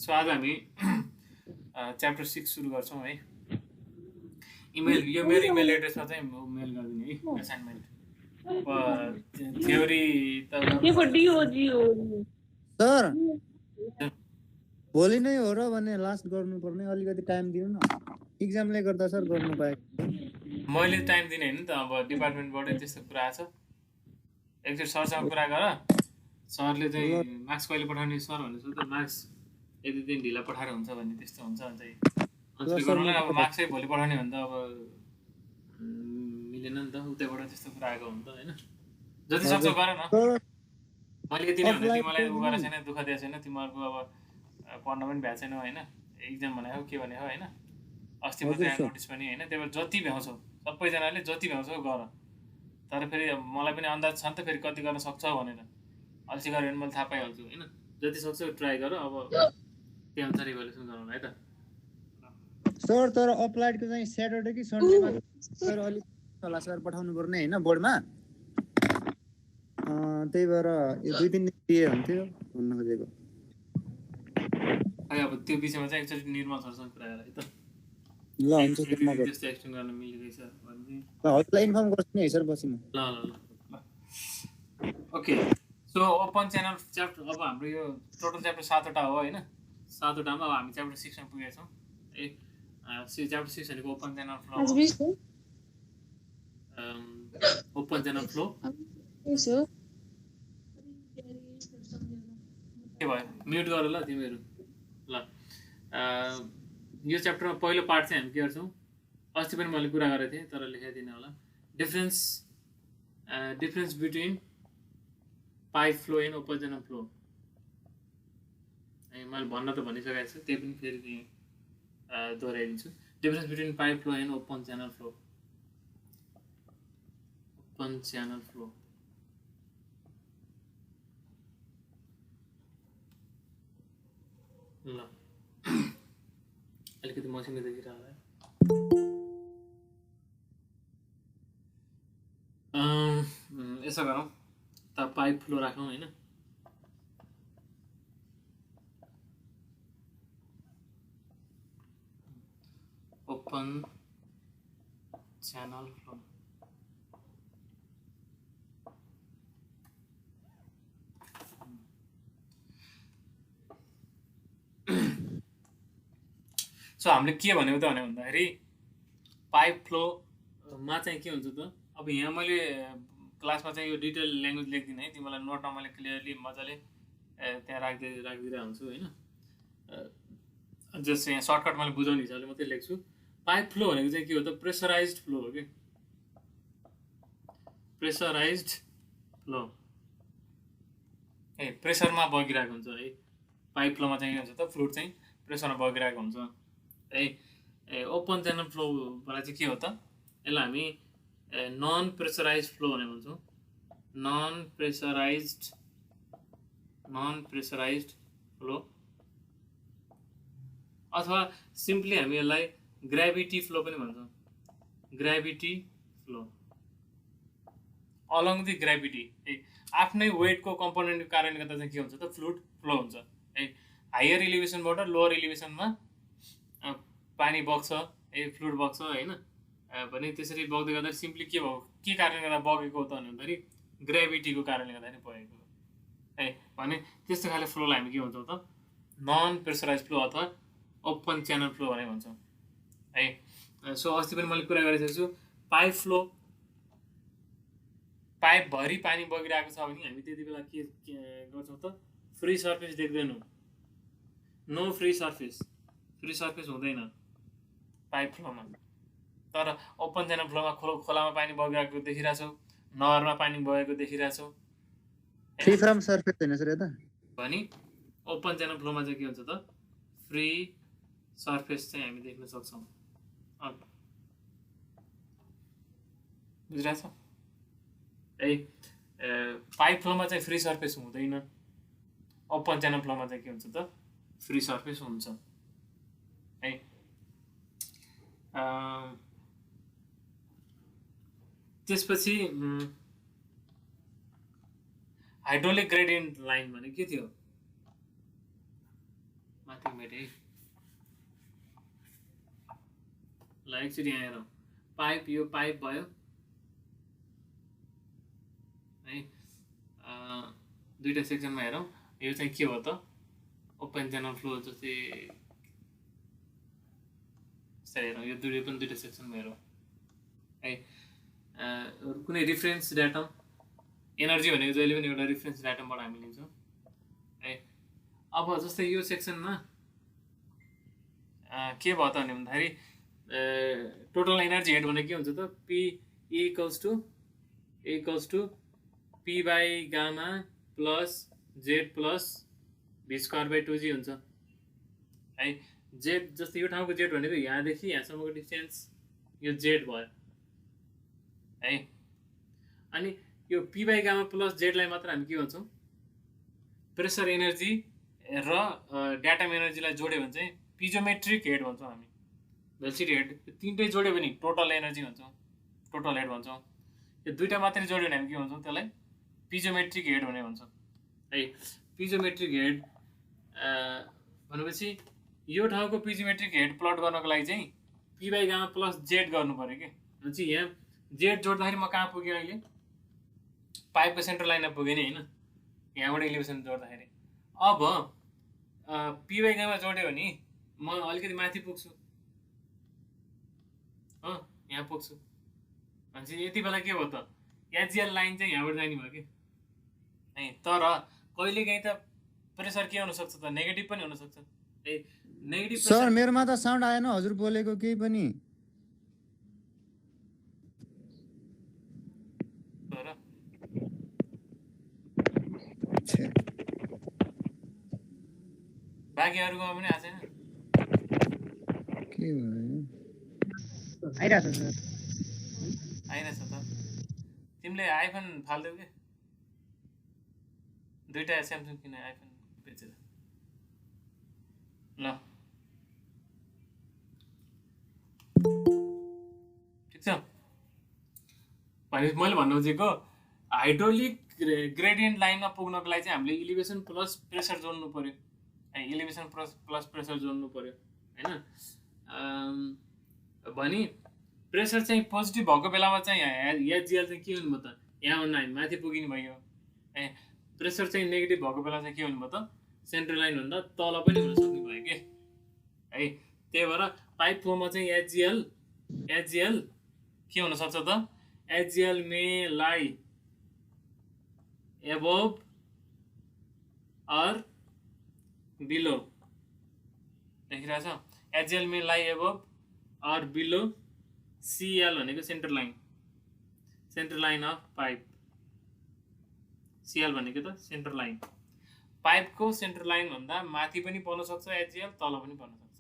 So आज हामी chapter 6 सुरु गर्छौँ है। इमेल यो मेरो इमेल एड्रेसमा चाहिँ मेल गरिदिनु है असाइनमेन्ट थ्योरी त सर भोलि नै हो र भने लास्ट गर्नुपर्ने अलिकति टाइम दिनु न एक्जामले गर्दा सर गर्नु पाए मैले टाइम दिने हैन त अब डिपार्टमेन्टबाटै त्यस्तो कुरा आछ एकचोटि सरसँग कुरा गर सरले चाहिँ मार्क्स कहिले पठाउने सर भनेछ त मार्क्स यति दिन ढिला पठाएर हुन्छ भन्ने त्यस्तो हुन्छ अनि चाहिँ अन्त गर्नुलाई अब मार्क्सै भोलि पठाउने भने त अब मिलेन नि त उतैबाट त्यस्तो कुरा आएको हुन्छ हैन जति सक्छ गर न मैले यति नै भने तिमीलाई उ गरेको छैन दुःख दिएको छैन तिमीहरूको अब पढ्न पनि भ्याएको छैन हैन एक्जाम भने हो के भने हो हैन अस्ति मात्रै नोटिस पनि हैन त्यही भएर जति भ्याउँछौ सबैजनाले जति भ्याउँछौ गर तर फेरि मलाई पनि अन्दाज छ नि त फेरि कति गर्न सक्छौ भनेर अल्छी गऱ्यो भने मैले थाहा पाइहाल्छु हैन जति सक्छौ ट्राई गर अब त्यही अनुसार इभ्यालुएसन गरौँ है त सर तर अप्लाइडको चाहिँ स्याटरडे कि सन्डेमा सर अलिक होला सर पठाउनु पर्ने हैन बोर्डमा त्यही भएर यो 2-3 दिन दिए हुन्थ्यो भन्न खोजेको है अब त्यो विषयमा चाहिँ एकचोटि निर्मल सरसँग कुरा गर है त ल हुन्छ सर म त्यस्तो एक्सटेन्ड गर्न मिलिरहेछ भने हजुरलाई इन्फर्म गर्छु नि है सर पछि म ल okay so open channel chapter अब हाम्रो यो टोटल च्याप्टर 7वटा हो हैन 7वटामा अब हामी च्याप्टर 6 मा पुगेका छौं ए च्याप्टर 6 भनेको open channel flow open channel flow के भयो म्युट गर ल तिमीहरु ल यो च्याप्टरमा पहिलो पार्ट चाहिँ हामी के गर्छौं अस्ति पनि मैले कुरा गरेको थिएँ तर लेखाइदिन होला difference between pipe flow and open channel flow मैले भन्न त भनिसकेको छु त्यही पनि फेरि दोहोऱ्याइदिन्छु difference between pipe flow and open channel flow ल अलिकति मसिनो देखिरहेको होला यसो गरौँ त पाइप फ्लो राखौँ हैन ओपन च्यानल फ्लो सो हामीले के भनेको त भन्दाखेरि पाइप फ्लोमा चाहिँ के हुन्छ त अब यहाँ मैले क्लासमा चाहिँ यो डिटेल ल्याङ्ग्वेज लेख्दिनँ है तिमीलाई नोटमा मैले क्लियरली मजाले त्यहाँ राखिदिरहेको हुन्छु हैन जस्ट यहाँ सर्टकट मैले बुझाउने हिसाबले मात्रै लेख्छु पाइप फ्लो भनेको चाहिँ के हो त प्रेसराइज्ड फ्लो हो कि प्रेसराइज्ड फ्लो प्रेसरमा बगिरहेको हुन्छ है पाइप फ्लोमा चाहिँ के हुन्छ त फ्लुइड चाहिँ प्रेसरमा बगिरहेको हुन्छ है ओपन च्यानल फ्लोबाट चाहिँ के हो त यसलाई हामी नन प्रेसराइज्ड फ्लो भनेर भन्छौँ नन प्रेसराइज्ड फ्लो अथवा सिम्पली हामी यसलाई ग्राभिटी फ्लो पनि भन्छौँ gravity flow along the gravity आफ्नै वेटको कम्पोनेन्टको कारणले गर्दा चाहिँ के हुन्छ त फ्लुइड फ्लो हुन्छ है हायर एलिभेसनबाट लोअर एलिभेसनमा पानी बग्छ फ्लुइड बग्छ हैन भने त्यसरी बग्दै गर्दा सिम्पली के भयो के कारणले गर्दा बगेको त भन्दाखेरि ग्राभिटीको कारणले गर्दा नि बगेको है भने त्यस्तो खाले फ्लोलाई हामी के भन्छौँ त नन प्रेसराइज फ्लो अथवा ओपन च्यानल फ्लो भनेर भन्छौँ है सो अस्ति पनि मैले कुरा गरिसकेको छु पाइप फ्लो पाइप भरि पानी बगिरहेको छ भने हामी त्यति बेला के गर्छौँ त फ्री सर्फेस देख्दैनौँ नो फ्री सर्फेस हुँदैन पाइप फ्लोमा तर ओपन च्यानल फ्लोमा खोलामा पानी बगिरहेको देखिरहेछौ नहरमा पानी बगेको देखिरहेछौ फ्री फ्रम सर्फेस हैन सर यता भनी ओपन च्यानल फ्लोमा चाहिँ के हुन्छ त फ्री सर्फेस चाहिँ हामी देख्न सक्छौँ बुझिरहेछ है पाइप फ्लोमा चाहिँ फ्री सर्फेस हुँदैन ओपन च्यानल फ्लोमा चाहिँ के हुन्छ त फ्री सर्फेस हुन्छ है त्यसपछि हाइड्रोलिक ग्रेडियन्ट लाइन भने के थियो माथि मेटे ल एकचोटि यहाँ हेरौँ पाइप यो पाइप भयो है दुईटा सेक्सनमा हेरौँ यो चाहिँ के हो त ओपन च्यानल फ्लो जस्तै हेरौँ यो दुईटा सेक्सनमा हेरौँ है कुनै रिफरेन्स डाटम एनर्जी भनेको जहिले पनि एउटा रिफरेन्स डाटमबाट हामी लिन्छौँ है अब जस्तै यो सेक्सनमा के भयो त भन्दाखेरि टोटल एनर्जी हेड भनेको के हुन्छ त p equals to p by gamma plus Z plus V square by 2g हुन्छ है जेड जस्तै यो ठाउँको जेड भनेको यहाँदेखि यहाँसम्मको डिस्टेन्स यो जेड भयो है अनि यो पी बाई गामा प्लस जेडलाई मात्र हामी के भन्छौँ प्रेसर एनर्जी र डाटम एनर्जीलाई जोड्यो भने चाहिँ पिजोमेट्रिक हेड भन्छौँ हामी भेलोसिटी हेड तीनटै जोड्यो भने टोटल एनर्जी भन्छौँ टोटल हेड भन्छौँ यो दुईटा मात्रै जोड्यो भने हामी के भन्छौँ त्यसलाई पिजोमेट्रिक हेड भनेर भन्छौँ है पिजोमेट्रिक हेड भनेपछि यो ठाउँको पिजोमेट्रिक हेड प्लट गर्नको लागि चाहिँ P by gamma plus Z गर्नु पऱ्यो कि भनेपछि यहाँ जेड जोड्दाखेरि म कहाँ पुगेँ अहिले पाइपको सेन्टर लाइनमा पुगेँ नि होइन यहाँबाट इलिभेसन जोड्दाखेरि अब पी बाई गामा जोड्यो भने म अलिकति माथि पुग्छु हो यहाँ पुग्छु भनेपछि यति बेला के भयो त एचजिएल लाइन चाहिँ यहाँबाट जाने भयो कि है तर कहिलेकाहीँ त प्रेसर के हुनसक्छ त नेगेटिभ पनि हुनसक्छ ए नेगेटिभ सर मेरोमा त साउन्ड आएन हजुर बोलेको केही पनि बाँकीहरूकोमा पनि आएको छैन के भयो आइरहेछ सर आइरहेछ त तिमीले आइफोन फाल्दैौ के दुईटा स्यामसङ किन आइफोन बेचेर ल ठिक छ भने मैले भन्नु खोजेको हाइड्रोलिक ग्रेडियन्ट लाइनमा पुग्नको लागि चाहिँ हामीले इलिभेसन प्लस प्रेसर जोड्नु पर्यो इलिभेसन प्लस प्रेसर जोड्नु पर्यो होइन भने प्रेसर चाहिँ पोजिटिभ भएको बेलामा चाहिँ एचजिएल चाहिँ के हुनुभयो त यहाँभन्दा हामी माथि पुगिनु भयो ए प्रेसर चाहिँ नेगेटिभ भएको बेला चाहिँ के हुनुभयो त सेन्ट्रल लाइनभन्दा तल पनि हुन सक्ने भयो कि है त्यही भएर पाइप फ्लोमा चाहिँ एचजिएल के हुनसक्छ त एचजिएल मे लाई एबोभ अर बिलो देखिरहेछ एचजिएल मे लाई एबोभ अर बिलो सिएल भनेको centre line of pipe Cl भनेको त सेन्टर लाइन पाइपको सेन्टर लाइन भन्दा माथि पनि पर्न सक्छ एचजिएल तल पनि पर्न सक्छ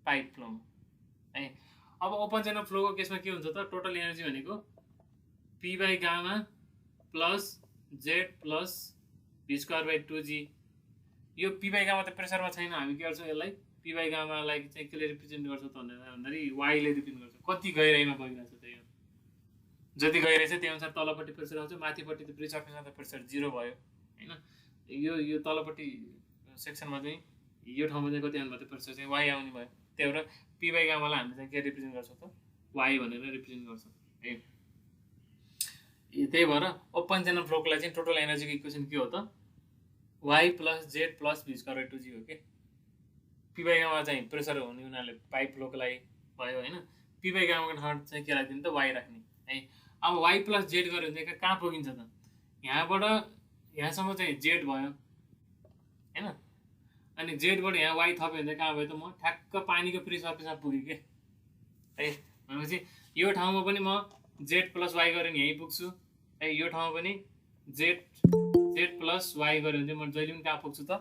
पाइप फ्लोमा है अब ओपन च्यानल फ्लोको केसमा के हुन्छ त टोटल एनर्जी भनेको P by gamma plus Z plus V square by 2g यो पी बाई गामा त प्रेसरमा छैन हामी के गर्छौँ यसलाई पी बाई गामालाई चाहिँ केले रिप्रेजेन्ट गर्छ त भन्दाखेरि वाइले रिप्रेजेन्ट गर्छ कति गहिराइमा बगिरहेछ त यो जति गहिराइ छ त्यही अनुसार तलपट्टि प्रेसर आउँछ माथिपट्टि त ब्रिज सर्फेसमा त प्रेसर 0 भयो होइन यो तलपट्टि सेक्सनमा चाहिँ यो ठाउँमा चाहिँ कति आउनुभयो त प्रेसर चाहिँ वाइ आउने भयो त्यही भएर पी बाई गामालाई हामीले चाहिँ के रिप्रेजेन्ट गर्छौँ त वाइ भनेर रिप्रेजेन्ट गर्छौँ है त्यही भएर ओपन च्यानल फ्लोको लागि चाहिँ टोटल एनर्जीको इक्वेसन के हो त Y plus Z plus V square by 2g हो कि पी बाई गामा चाहिँ प्रेसर हुने उनीहरूले पाइप फ्लोको लागि भयो होइन पी बाई गामाको ठाउँ चाहिँ के राखिदिनु त वाइ राख्ने है अब वाइ प्लस जेड गऱ्यो भने चाहिँ कहाँ पुगिन्छ त यहाँबाट यहाँसम्म चाहिँ जेड भयो होइन अनि जेडबाट यहाँ वाइ थप्यो भने चाहिँ कहाँ भयो त म ठ्याक्क पानीको फ्री सर्फेसमा पुगेँ कि है भनेपछि यो ठाउँमा पनि म जेड प्लस वाइ गऱ्यो भने यहीँ पुग्छु है यो ठाउँमा पनि जेड प्लस वाइ गऱ्यो भने चाहिँ म जहिले पनि कहाँ पुग्छु त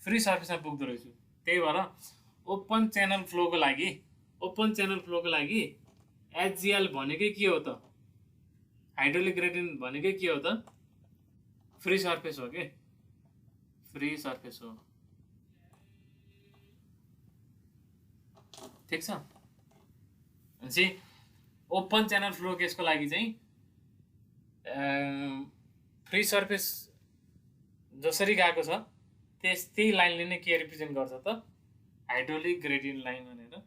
फ्री सर्फेसमा पुग्दो रहेछु त्यही भएर ओपन च्यानल फ्लोको लागि एचजिएल भनेकै के हो त हाइड्रोलिक ग्रेडियन्ट भनेकै के हो त फ्री सर्फेस हो कि फ्री सर्फेस हो ठिक छ भनेपछि ओपन च्यानल फ्लो केसको लागि चाहिँ फ्री सर्फेस जसरी गएको छ त्यही लाइनले नै के रिप्रेजेन्ट गर्छ त हाइड्रोलिक ग्रेडियन्ट लाइन भनेर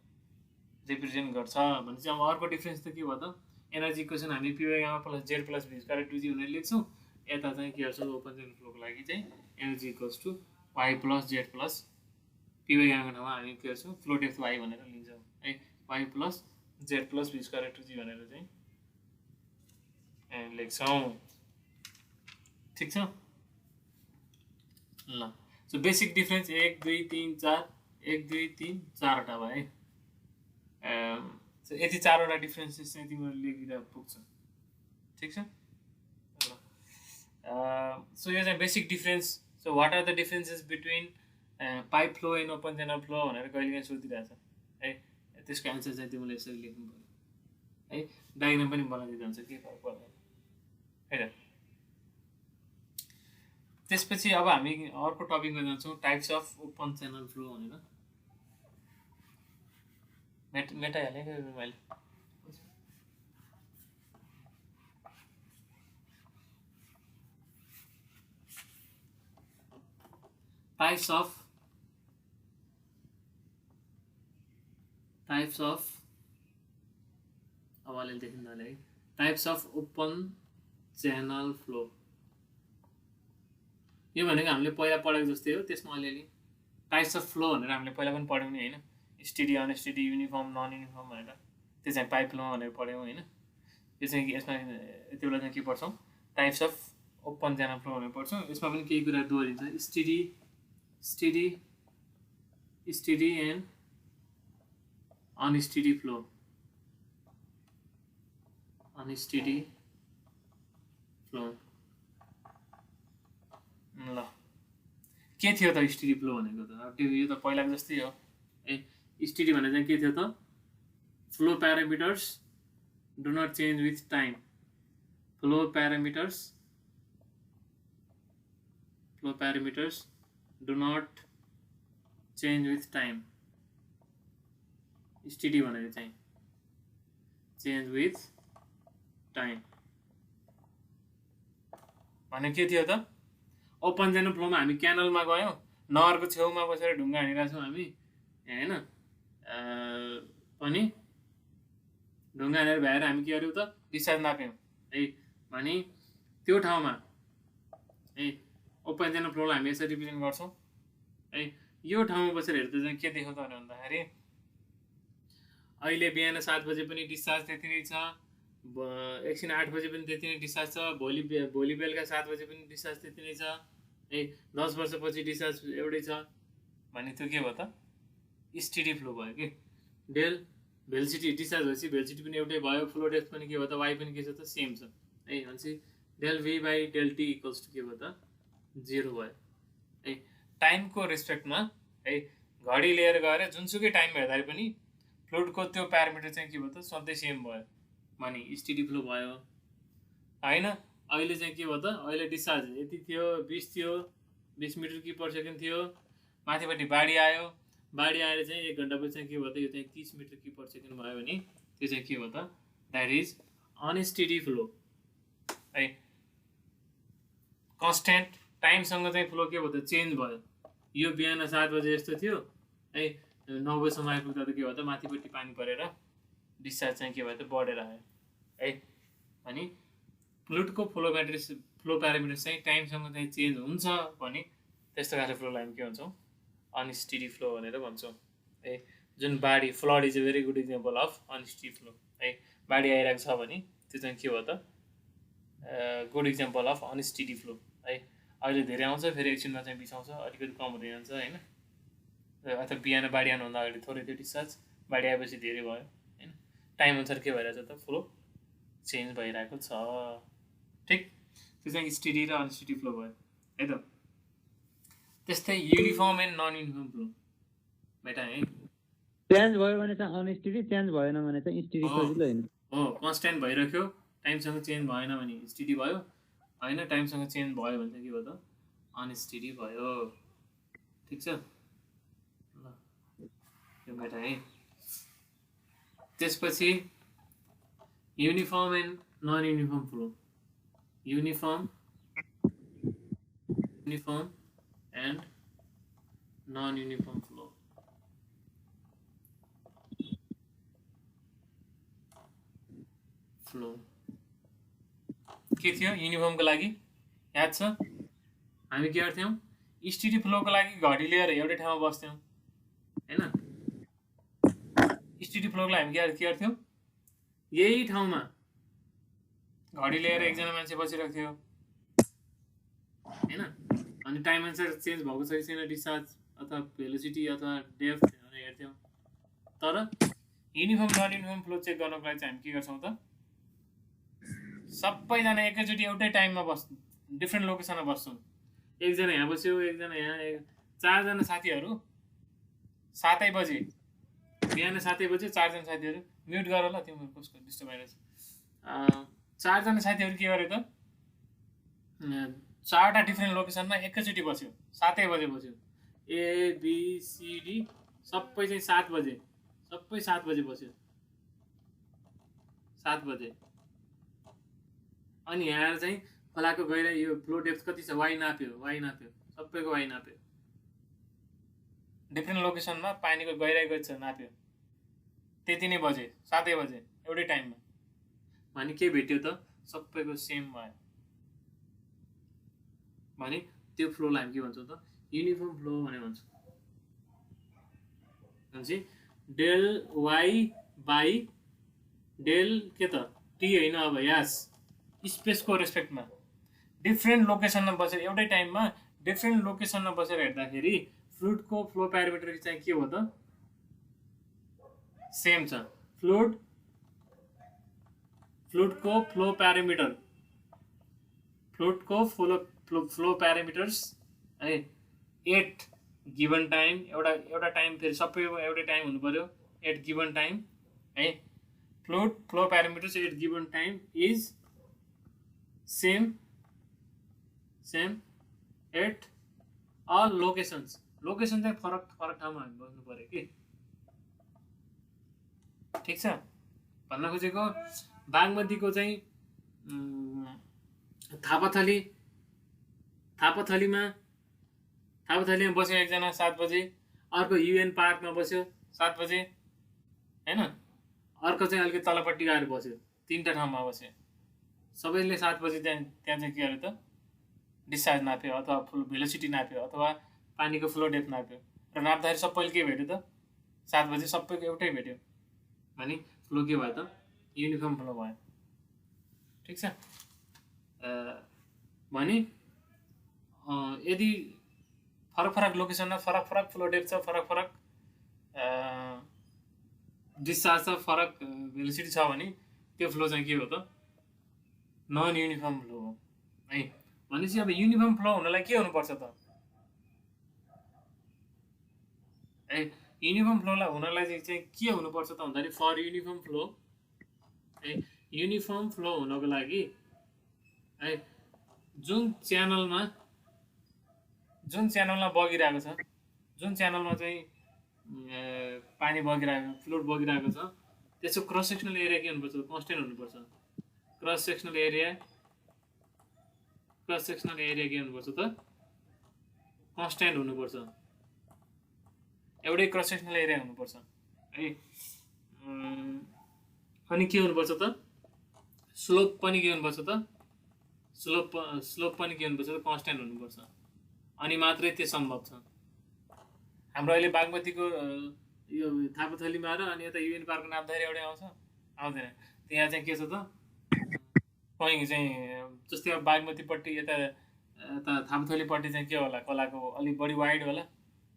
रिप्रेजेन्ट गर्छ भने चाहिँ अब अर्को डिफ्रेन्स त के भयो त एनर्जी इक्वेसन हामी p by gamma plus Z plus भी स्क्वायर टु जी भनेर लेख्छौँ यता चाहिँ के गर्छौँ ओपन चेन फ्लोको लागि चाहिँ energy equals to Y plus Z plus p by गामाको ठाउँमा हामी के गर्छौँ फ्लो डेप्थ वाई भनेर लिन्छौँ है वाई प्लस जेड प्लस भी स्क्वायर टु जी भनेर चाहिँ लेख्छौँ ठिक छ ल सो बेसिक डिफ्रेन्स 1 2 3 4 1 2 3 4वटा भयो है सो यति 4वटा डिफ्रेन्सेस चाहिँ तिमीहरू लेखिरहेर पुग्छ ठिक छ ल सो यो चाहिँ basic difference so what are the differences between pipe flow and open channel flow भनेर कहिलेकाहीँ सोधिरहेछ है त्यसको एन्सर चाहिँ तिमीले यसरी लेख्नु पऱ्यो है डायग्राम पनि बनाइदिँदा हुन्छ के फरक पर्दैन है त त्यसपछि अब हामी अर्को टपिकमा जान्छौँ types of open channel flow भनेर मेटाइहालेँ मैले टाइप्स अफ अब अलिअलि देखिँदा है types of open channel flow यो भनेको हामीले पहिला पढेको जस्तै हो त्यसमा अलिअलि टाइप्स अफ फ्लो भनेर हामीले पहिला पनि पढ्यौँ नि होइन steady unsteady uniform non uniform भनेर त्यो चाहिँ पाइप फ्लो भनेर पढ्यौँ होइन यो चाहिँ यसमा यति बेला चाहिँ के पढ्छौँ types of open channel flow भनेर पढ्छौँ यसमा पनि केही कुरा दोहोरिन्छ स्टेडी एन्ड अनस्टेडी फ्लो ल के थियो त स्टेडी फ्लो भनेको त अब त्यो यो त पहिलाको जस्तै हो ए स्टेडी भनेर चाहिँ के थियो त flow parameters do not change with time flow parameters do not change with time steady भनेर चाहिँ चेन्ज विथ टाइम भने के थियो त ओपन च्यानल फ्लोमा हामी क्यानलमा गयौँ नहरको छेउमा बसेर ढुङ्गा हानिरहेको छौँ हामी होइन पनि ढुङ्गा हानेर भ्याएर हामी के गर्यौँ त डिस्चार्ज नाप्यौँ है भने त्यो ठाउँमा है ओपन च्यानल फ्लोलाई हामी यसरी रिप्रेजेन्ट गर्छौँ है यो ठाउँमा बसेर हेर्दा चाहिँ के देख्यो त भन्दाखेरि अहिले बिहान 7 बजे पनि डिस्चार्ज त्यति नै छ एकछिन 8 बजे पनि त्यति नै डिस्चार्ज छ भोलि बेलुका 7 बजे पनि डिस्चार्ज त्यति नै छ है 10 वर्षपछि डिस्चार्ज एउटै छ भने त्यो के भयो त स्टेडी फ्लो भयो कि डेल भेलोसिटी डिस्चार्ज भएपछि भेलोसिटी पनि एउटै भयो फ्लो डेप्थ पनि के भयो त वाइ पनि के छ त सेम छ है भनेपछि del V by del T equals to के भयो त 0 भयो है टाइमको रेस्पेक्टमा है घडी लिएर गएर जुनसुकै टाइममा हेर्दाखेरि पनि फ्लुइडको त्यो प्यारामिटर चाहिँ के भयो त सधैँ सेम भयो भने स्टेडी फ्लो भयो होइन अहिले चाहिँ के भयो त अहिले डिस्चार्ज यति थियो 20 थियो 20 मिटर कि पर सेकेन्ड थियो माथिपट्टि बाढी आयो बाढी आएर चाहिँ 1 घन्टापछि चाहिँ के भयो त यो चाहिँ 30 मिटर कि पर सेकेन्ड भयो भने त्यो चाहिँ के भयो त द्याट इज अनस्टेडी फ्लो है कन्स्ट्यान्ट टाइमसँग चाहिँ फ्लो के भयो त चेन्ज भयो यो बिहान 7 बजे जस्तो थियो है 9 बजीसम्म आइपुग्दा त के भयो त माथिपट्टि पानी परेर डिस्चार्ज चाहिँ के भयो त बढेर आयो है अनि फ्लुइडको फ्लो प्यारामिटर चाहिँ टाइमसँग चाहिँ चेन्ज हुन्छ भने त्यस्तो खाले फ्लोलाई हामी के भन्छौँ अनस्टेडी फ्लो भनेर भन्छौँ है जुन बाढी flood is a very good example of unsteady flow है बाढी आइरहेको छ भने त्यो चाहिँ के भयो त good example of unsteady flow है अहिले धेरै आउँछ फेरि एकछिनमा चाहिँ बिसाउँछ अलिकति कम हुँदै जान्छ होइन अथवा बिहान बाढी आउनुभन्दा अगाडि थोरै थियो डिस्चार्ज बाढी आएपछि धेरै भयो होइन टाइम अनुसार के भइरहेछ त फ्लो चेन्ज भइरहेको छ ठिक त्यो चाहिँ स्टेडी र अनस्टेडी फ्लो भयो है त त्यस्तै uniform and non uniform flow बेटा है चेन्ज भयो भने चाहिँ अनस्टेडी चेन्ज भएन भने चाहिँ स्टेडी सजिलो हैन हो कन्स्ट्यान्ट भइराख्यो टाइमसँग चेन्ज भएन भने स्टेडी भयो होइन टाइमसँग चेन्ज भयो भने चाहिँ के भयो त अनस्टेडी भयो ठिक छ ल यो बेटा है त्यसपछि uniform and non uniform flow uniform and non uniform flow flow के थियो युनिफर्मको लागि याद छ हामी के गर्थ्यौँ स्टेडी फ्लोको लागि घडी लिएर एउटै ठाउँमा बस्थ्यौँ हैन स्टेडी फ्लोको लागि हामी के गर्थ्यौँ यही ठाउँमा घडी लिएर एकजना मान्छे बसिरहेको थियो हैन अनि टाइम अनुसार चेन्ज भएको छ कि छैन डिस्चार्ज अथवा भेलोसिटी अथवा डेप्थ भनेर हेर्थ्यौँ तर uniform non uniform flow check गर्नको लागि चाहिँ हामी के गर्छौँ त सबैजना एकैचोटि एउटै टाइममा डिफ्रेन्ट लोकेसनमा बस्छौँ एकजना यहाँ बस्यो एकजना यहाँ चारजना साथीहरू 7 बजे बिहान 7 बजे चारजना साथीहरू म्युट गर ल तिम्रो कसको डिस्टर्ब भइरहेछ चारजना साथीहरू के गरे त चारवटा डिफ्रेन्ट लोकेसनमा एकैचोटि बस्यो 7 बजे बस्यो ABCD सबै चाहिँ 7 बजे सबै 7 बजे बस्यो 7 बजे अनि यहाँ चाहिँ खोलाको गहिराई यो फ्लो डेप्थ कति छ वाइ नाप्यो सबैको वाइ नाप्यो डिफ्रेन्ट लोकेसनमा पानीको गहिराई कति छ नाप्यो त्यति नै बजे 7 बजे एउटै टाइममा भने के भेट्यो त सबैको सेम भयो भने त्यो फ्लोलाई हामी के भन्छौँ त युनिफर्म फ्लो भनेर भन्छौँ भनेपछि डेल वाइ बाई डेल के त टी होइन अब यास स्पेसको रेस्पेक्टमा डिफ्रेन्ट लोकेसनमा बसेर एउटै टाइममा डिफ्रेन्ट लोकेसनमा बसेर हेर्दाखेरि फ्लुइडको फ्लो प्यारामिटर चाहिँ के हो त सेम छ फ्लुइडको फ्लो प्यारामिटर्स है 8 गिभन टाइम एउटा टाइम फेरि सबैको एउटै टाइम हुनु पर्यो 8 गिभन टाइम है fluid flow parameters 8 given time is same at all locations location चाहिँ फरक ठाउँमा हामी बस्नु पर्यो कि ठिक छ भन्न खोजेको बागमतीको चाहिँ थापाथलीमा बस्यो एकजना 7 बजे अर्को युएन पार्कमा बस्यो 7 बजे हैन अर्को चाहिँ अलिकति तलपट्टि गएर बस्यो 3टा ठाउँमा बस्यो सबैले 7 बजे त्यहाँ चाहिँ के गर्यो त डिस्चार्ज नाप्यो अथवा फुल भेलोसिटी नाप्यो अथवा पानीको फ्लो डेप्थ नाप्यो र नाप्दाखेरि सबैले के भेट्यो त 7 बजे सबैको एउटै भेट्यो भने फ्लो के भयो त युनिफर्म फ्लो भयो ठिक छ भने यदि फरक लोकेसनमा फरक फ्लो डेप्थ छ फरक डिस्चार्ज छ फरक भेलोसिटी छ भने त्यो फ्लो चाहिँ के हो त नन युनिफर्म फ्लो हो है भनेपछि अब युनिफर्म फ्लो हुनलाई के हुनुपर्छ त है युनिफर्म फ्लोलाई हुनलाई चाहिँ के हुनुपर्छ त भन्दाखेरि फर युनिफर्म फ्लो है युनिफर्म फ्लो हुनको लागि है जुन च्यानलमा बगिरहेको छ जुन च्यानलमा चाहिँ पानी बगिरहेको फ्लुइड बगिरहेको छ त्यसको क्रस सेक्सनल एरिया के हुनुपर्छ कन्स्टेन्ट हुनुपर्छ क्रस सेक्सनल एरिया के हुनुपर्छ त कन्स्टेन्ट हुनुपर्छ एउटै क्रस सेक्सनल एरिया हुनुपर्छ है अनि के हुनुपर्छ त स्लोप पनि के हुनुपर्छ त स्लोप पनि के हुनुपर्छ त कन्स्टेन्ट हुनुपर्छ अनि मात्रै त्यो सम्भव छ हाम्रो अहिले बागमतीको यो थापाथलीमा र अनि यता युएन पार्कको नाप्दाखेरि एउटै आउँदैन त्यहाँ चाहिँ के छ त कहीँ चाहिँ जस्तै अब बागमतीपट्टि यता थापाथलीपट्टि चाहिँ के होला खोलाको अलिक बढी वाइड होला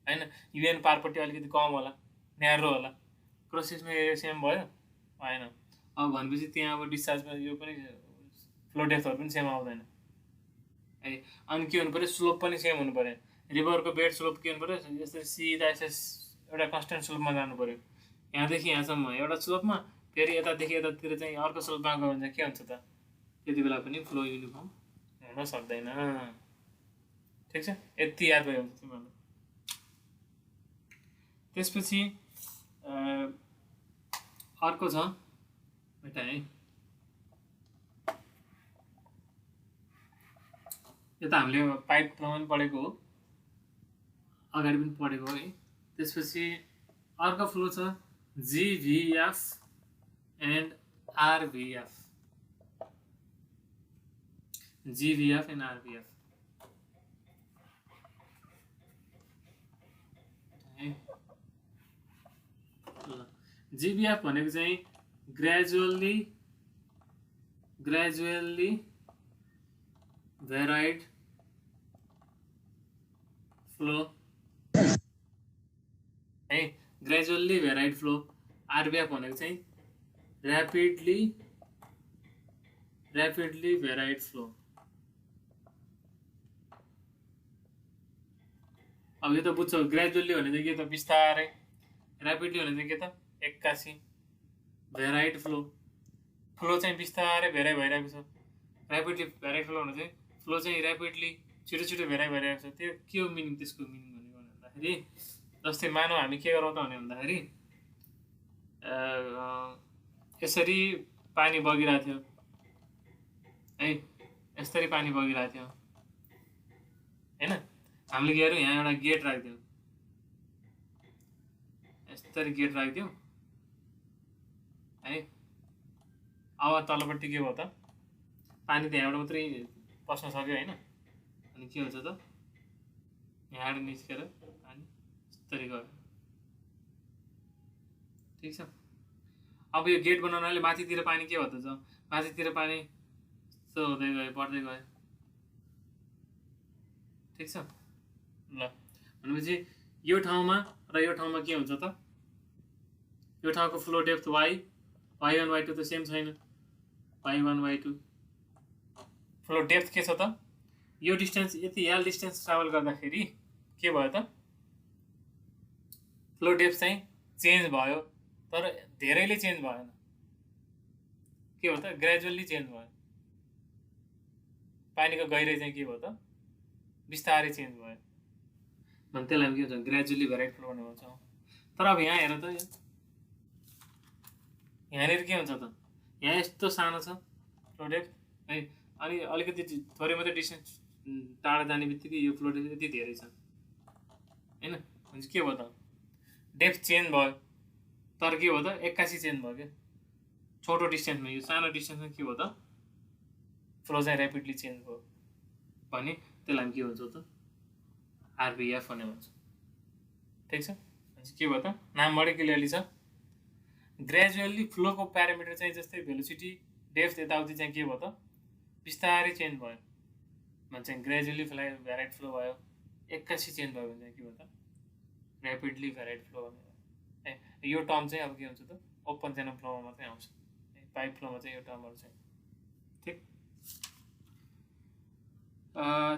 हैन युएन पार्कपट्टि अलिकति कम होला न्यारो होला क्रस सेक्सनल एरिया सेम भयो भएन अब भनेपछि त्यहाँ अब डिस्चार्जमा यो पनि फ्लो डेप्थहरू पनि सेम आउँदैन है अनि के हुनु पऱ्यो स्लोप पनि सेम हुनु पऱ्यो रिभरको बेड स्लोप के हुनु पऱ्यो जस्तै सिधा एसएस एउटा कन्स्टेन्ट स्लोपमा जानु पऱ्यो यहाँदेखि यहाँसम्म एउटा स्लोपमा फेरि यतादेखि यतातिर चाहिँ अर्को स्लोपमा गयो भने के हुन्छ त त्यति बेला पनि फ्लो युनिफर्म हुन सक्दैन ठिक छ यति याद भयो भने तिमीहरूलाई त्यसपछि अर्को छ बेटा है यो त हामीले पाइप फ्लोमा पनि पढेको हो अगाडि पनि पढेको है त्यसपछि अर्को फ्लो छ GVF and RVF GVF and RVF है। ल GVF भनेको चाहिँ ग्रेजुअली भेराइड फ्लो है, ग्रेजुअली भेराइड फ्लो। RVF भनेको चाहिँ ऱ्यापिडली भेराइड फ्लो। अब यो त बुझ्छौ, ग्रेजुअली भने चाहिँ के त बिस्तारै, ऱ्यापिडली भने चाहिँ के त एक्कासी, भेराइड फ्लो चाहिँ बिस्तारै भेराइ भइरहेको छ। ऱ्यापिडली भेराइड फ्लो भने चाहिँ फ्लो चाहिँ ऱ्यापिडली छिटो छिटो भेराइ भइरहेको छ। त्यो के हो मिनिङ, त्यसको मिनिङ भनेको भन्दाखेरि जस्तै मानव हामी के गरौँ त भने भन्दाखेरि यसरी पानी बगिरहेको थियो है, यसरी पानी बगिरहेको थियो हैन, हामीले के गर्यौँ, यहाँ एउटा गेट राखिदियौँ, यसरी गेट राखिदियौँ है। अब तलपट्टि के भयो त, पानी त यहाँबाट मात्रै पस्न सक्यो होइन, अनि के हुन्छ त यहाँबाट निस्केर पानी यसरी गयो, ठिक छ। अब यो गेट बनाउनाले माथितिर पानी के भयो त, माथितिर पानी यस्तो हुँदै गयो, बढ्दै गयो, ठिक छ। ल भनेपछि यो ठाउँमा र यो ठाउँमा के हुन्छ त, यो ठाउँको फ्लो डेप्थ y1 y2 त सेम छैन, y1 y2 फ्लो डेप्थ के छ त, यो डिस्टेन्स यति l डिस्टेन्स ट्राभल गर्दाखेरि के भयो त, फ्लो डेप्थ चाहिँ चेन्ज भयो, तर धेरैले चेन्ज भएन। के भयो त, ग्रेजुअली चेन्ज भयो। पानीको गहिराइ चाहिँ के भयो त, बिस्तारै चेन्ज भयो, भने त्यसलाई हामी के भन्छ, ग्रेजुअली भेराइड फ्लो भन्ने भन्छौँ। तर अब यहाँ हेर त, यहाँनिर के हुन्छ त, यहाँ यस्तो सानो छ फ्लो डेप्थ है, अनि अलिकति थोरै मात्रै डिस्टेन्स टाढा जाने बित्तिकै यो फ्लो डेप्थ यति धेरै छ होइन। भने के भयो त, डेप्थ चेन्ज भयो, तर के भयो त एक्कासी चेन्ज भयो क्या, छोटो डिस्टेन्समा, यो सानो डिस्टेन्समा के भयो त फ्लो चाहिँ ऱ्यापिडली चेन्ज भयो भने त्यसलाई हामी के भन्छौँ त, RVF भन्ने भन्छौँ, ठिक छ। के भयो त, नामबाटै क्लियरली छ, ग्रेजुअली फ्लोको प्यारामिटर चाहिँ जस्तै भेलोसिटी डेप्थ यताउति चाहिँ के भयो त बिस्तारै चेन्ज भयो भने चाहिँ ग्रेजुअली भेराइड फ्लो भयो, एक्कासी चेन्ज भयो भने चाहिँ के भयो त ऱ्यापिडली भेराइड फ्लो भन्ने है। यो टर्म चाहिँ अब के हुन्छ त ओपन च्यानल फ्लोमा मात्रै आउँछ, पाइप फ्लोमा चाहिँ यो टर्महरू चाहिँ, ठिक।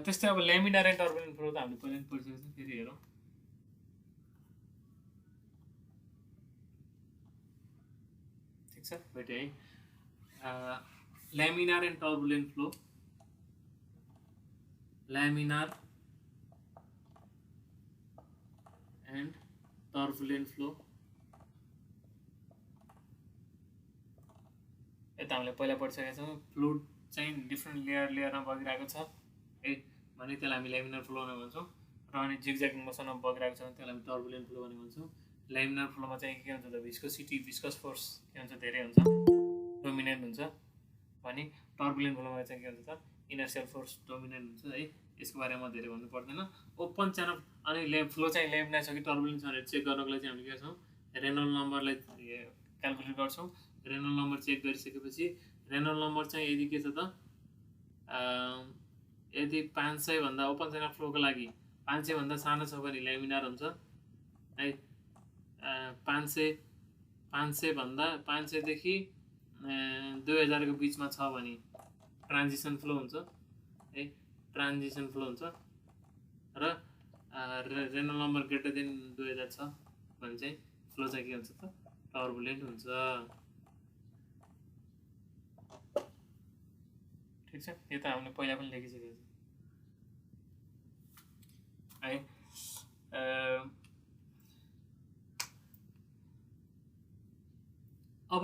त्यस्तै अब ल्यामिनार एन्ड टर्बुलेन्ट फ्लो त हामीले पहिला पनि पढिसकेको छ, फेरि हेरौँ। ठिक छ, भेट्यो है। ल्यामिनार and turbulent flow, ल्यामिनार and turbulent flow यता हामीले पहिला पढिसकेका छौँ। फ्लुइड चाहिँ डिफ्रेन्ट लेयरमा बगिरहेको छ है भने त्यसलाई हामी ल्यामिनार फ्लो भनेर भन्छौँ, र अनि जिगज्याग मोसनमा बगिरहेको छ भने त्यसलाई हामी टर्बुलेन्ट फ्लो भनेर भन्छौँ। ल्यामिनार फ्लोमा चाहिँ के हुन्छ त, भिस्कोसिटी भिस्कस फोर्स के हुन्छ, धेरै हुन्छ, डोमिनेन्ट हुन्छ भने टर्बुलेन्ट फ्लोमा चाहिँ के हुन्छ त इनर्सियल फोर्स डोमिनेन्ट हुन्छ है। यसको बारेमा धेरै भन्नु पर्दैन। ओपन च्यानल अनि फ्लो चाहिँ ल्यामिनार छ कि टर्बुलेन्ट छ भनेर चेक गर्नको लागि चाहिँ हामी के गर्छौँ, रेनोल्ड नम्बरलाई क्यालकुलेट गर्छौँ। रेनोल्ड नम्बर चेक गरिसकेपछि रेनोल्ड नम्बर चाहिँ यदि के छ त, यदि 500 भन्दा ओपन च्यानल फ्लोको लागि 500 भन्दा सानो छ भने ल्यामिनार हुन्छ है, 500 भन्दा 500 देखि 2000 को बिचमा छ भने ट्रान्जिसन फ्लो हुन्छ है, ट्रान्जिसन फ्लो हुन्छ। र रेनोल्ड नम्बर ग्रेटर देन 2000 छ भने चाहिँ फ्लो चाहिँ के हुन्छ त टर्बुलेन्ट हुन्छ, ठिक छ। यो त हामीले पहिला पनि लेखिसकेको छ है। अब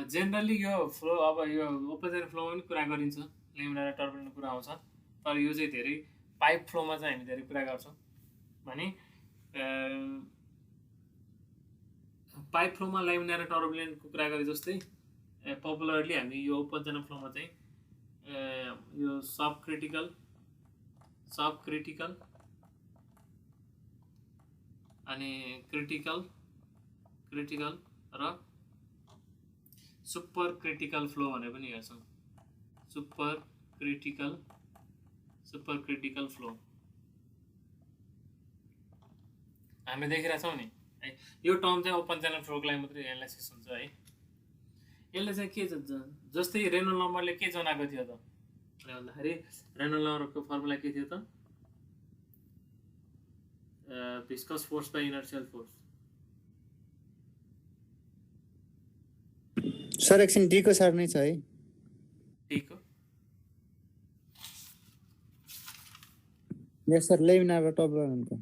जेनरली यो फ्लो, अब यो ओपन च्यानल फ्लोमा पनि कुरा गरिन्छ, ल्यामिनार टर्बुलेन्ट कुरा आउँछ, तर यो चाहिँ धेरै पाइप फ्लोमा चाहिँ हामी धेरै कुरा गर्छौँ भने पाइप फ्लोमा ल्यामिनार टर्बुलेन्टको कुरा गरे जस्तै पपुलरली हामी यो ओपन च्यानल फ्लोमा चाहिँ यो सब क्रिटिकल अनि क्रिटिकल र सुपर क्रिटिकल फ्लो भनेर पनि हेर्छौँ। सुपर क्रिटिकल फ्लो हामीले देखिरहेछौँ नि है। यो टर्म चाहिँ ओपन च्यानल फ्लोको लागि मात्रै एनालाइसिस हुन्छ है। यसले चाहिँ के जस्तै रेनोल्ड नम्बरले के जनाएको थियो त भन्दाखेरि रेनोल्ड नम्बरको फर्मुला के थियो त viscous force by inertial force. Sir एकछिन डी को सर नै छ है। ठीक हो। यस सर लेमिनार र टर्बुलेन्टको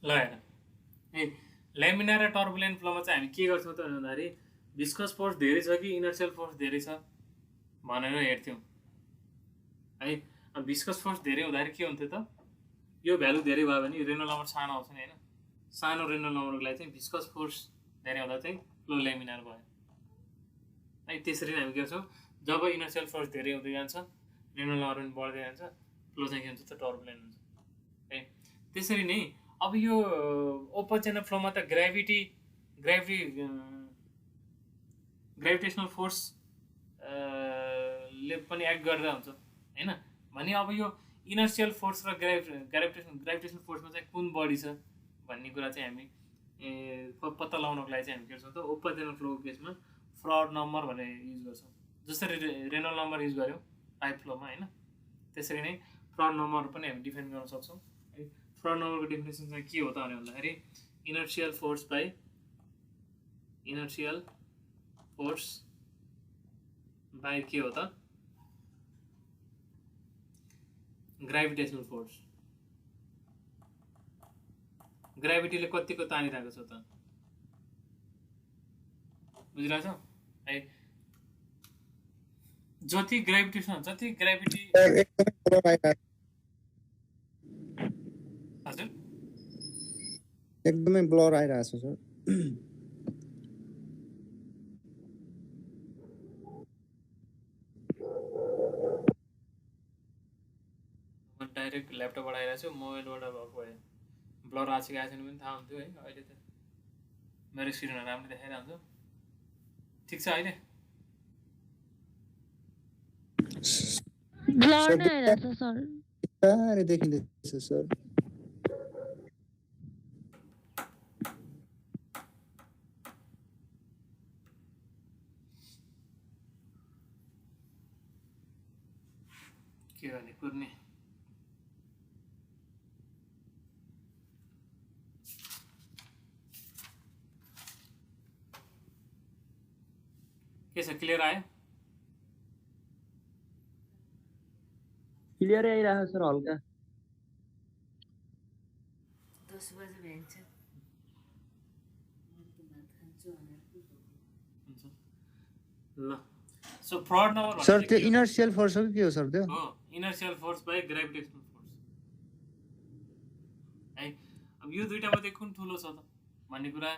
ल हेर ए लेमिनार र टर्बुलेन्ट फ्लोमा चाहिँ हामी के गर्छौँ त भन्दाखेरि भिस्कस फोर्स धेरै छ कि इनर्शियल फोर्स धेरै छ भनेर हेर्थ्यौँ है। अब भिस्कस फोर्स धेरै हुँदाखेरि के हुन्थ्यो त यो भ्यालु धेरै भयो भने रेनोल्ड नम्बर सानो आउँछ नि होइन। सानो रेनोल्ड नम्बरको लागि चाहिँ भिस्कस फोर्स धेरै हुँदा चाहिँ फ्लो लेमिनार भयो है। त्यसरी नै हामी के गर्छौँ जब इनर्शियल फोर्स धेरै हुँदै जान्छ रेनोल्ड नम्बर पनि बढ्दै जान्छ फ्लो चाहिँ के हुन्छ त टर्बुलेन्ट हुन्छ है। त्यसरी नै अब यो ओपन च्यानल फ्लोमा त ग्राभिटेसनल फोर्स ले पनि एक्ट गर्दा हुन्छ होइन। भने अब यो इनर्शियल फोर्स र ग्राभिटेसनल फोर्समा चाहिँ कुन बढी छ भन्ने कुरा चाहिँ हामी पत्ता लगाउनको लागि चाहिँ हामी के गर्छौँ त ओपन च्यानल फ्लोको केसमा फ्रड नम्बर भनेर युज गर्छौँ। जसरी रेनोल्ड नम्बर युज गऱ्यौँ पाइप फ्लोमा होइन, त्यसरी नै फ्रड नम्बर पनि हामी डिफाइन गर्न सक्छौँ है। फ्रड नम्बरको डेफिनेसन चाहिँ के हो त भन्दाखेरि इनर्शियल फोर्स बाई के हो त ग्राभिटेसनल फोर्स। ग्राभिटीले कतिको तानिरहेको छ त बुझिरहेछ है। जति ग्राभिटेसन जति ग्राभिटी हजुर एकदमै ब्लर आइरहेको छ सर। डाइरेक्ट ल्यापटपबाट आइरहेको छु, मोबाइलबाट भएको भए ब्लर आएको छ कि आएको छैन पनि थाहा हुन्थ्यो है। अहिले त मेरो स्क्रिनमा राम्रो देखाइरहेको हुन्छ। ठिक छ अहिले ब्लर नै आइरहेछ सर। बिस्तारै देखिँदैछ सर। के गर्ने कुर्ने के छ क्लियर आयो? क्लियर आइरहेको सर हल्का। 10 बजे भ्यान्छ। ल सो फ्रड नम्बर सर त्यो इनर्शियल फोर्स हो कि के हो सर त्यो? हो inertial force by gravitational force है। अब यो दुईटा मध्ये कुन ठुलो छ त भन्ने कुरा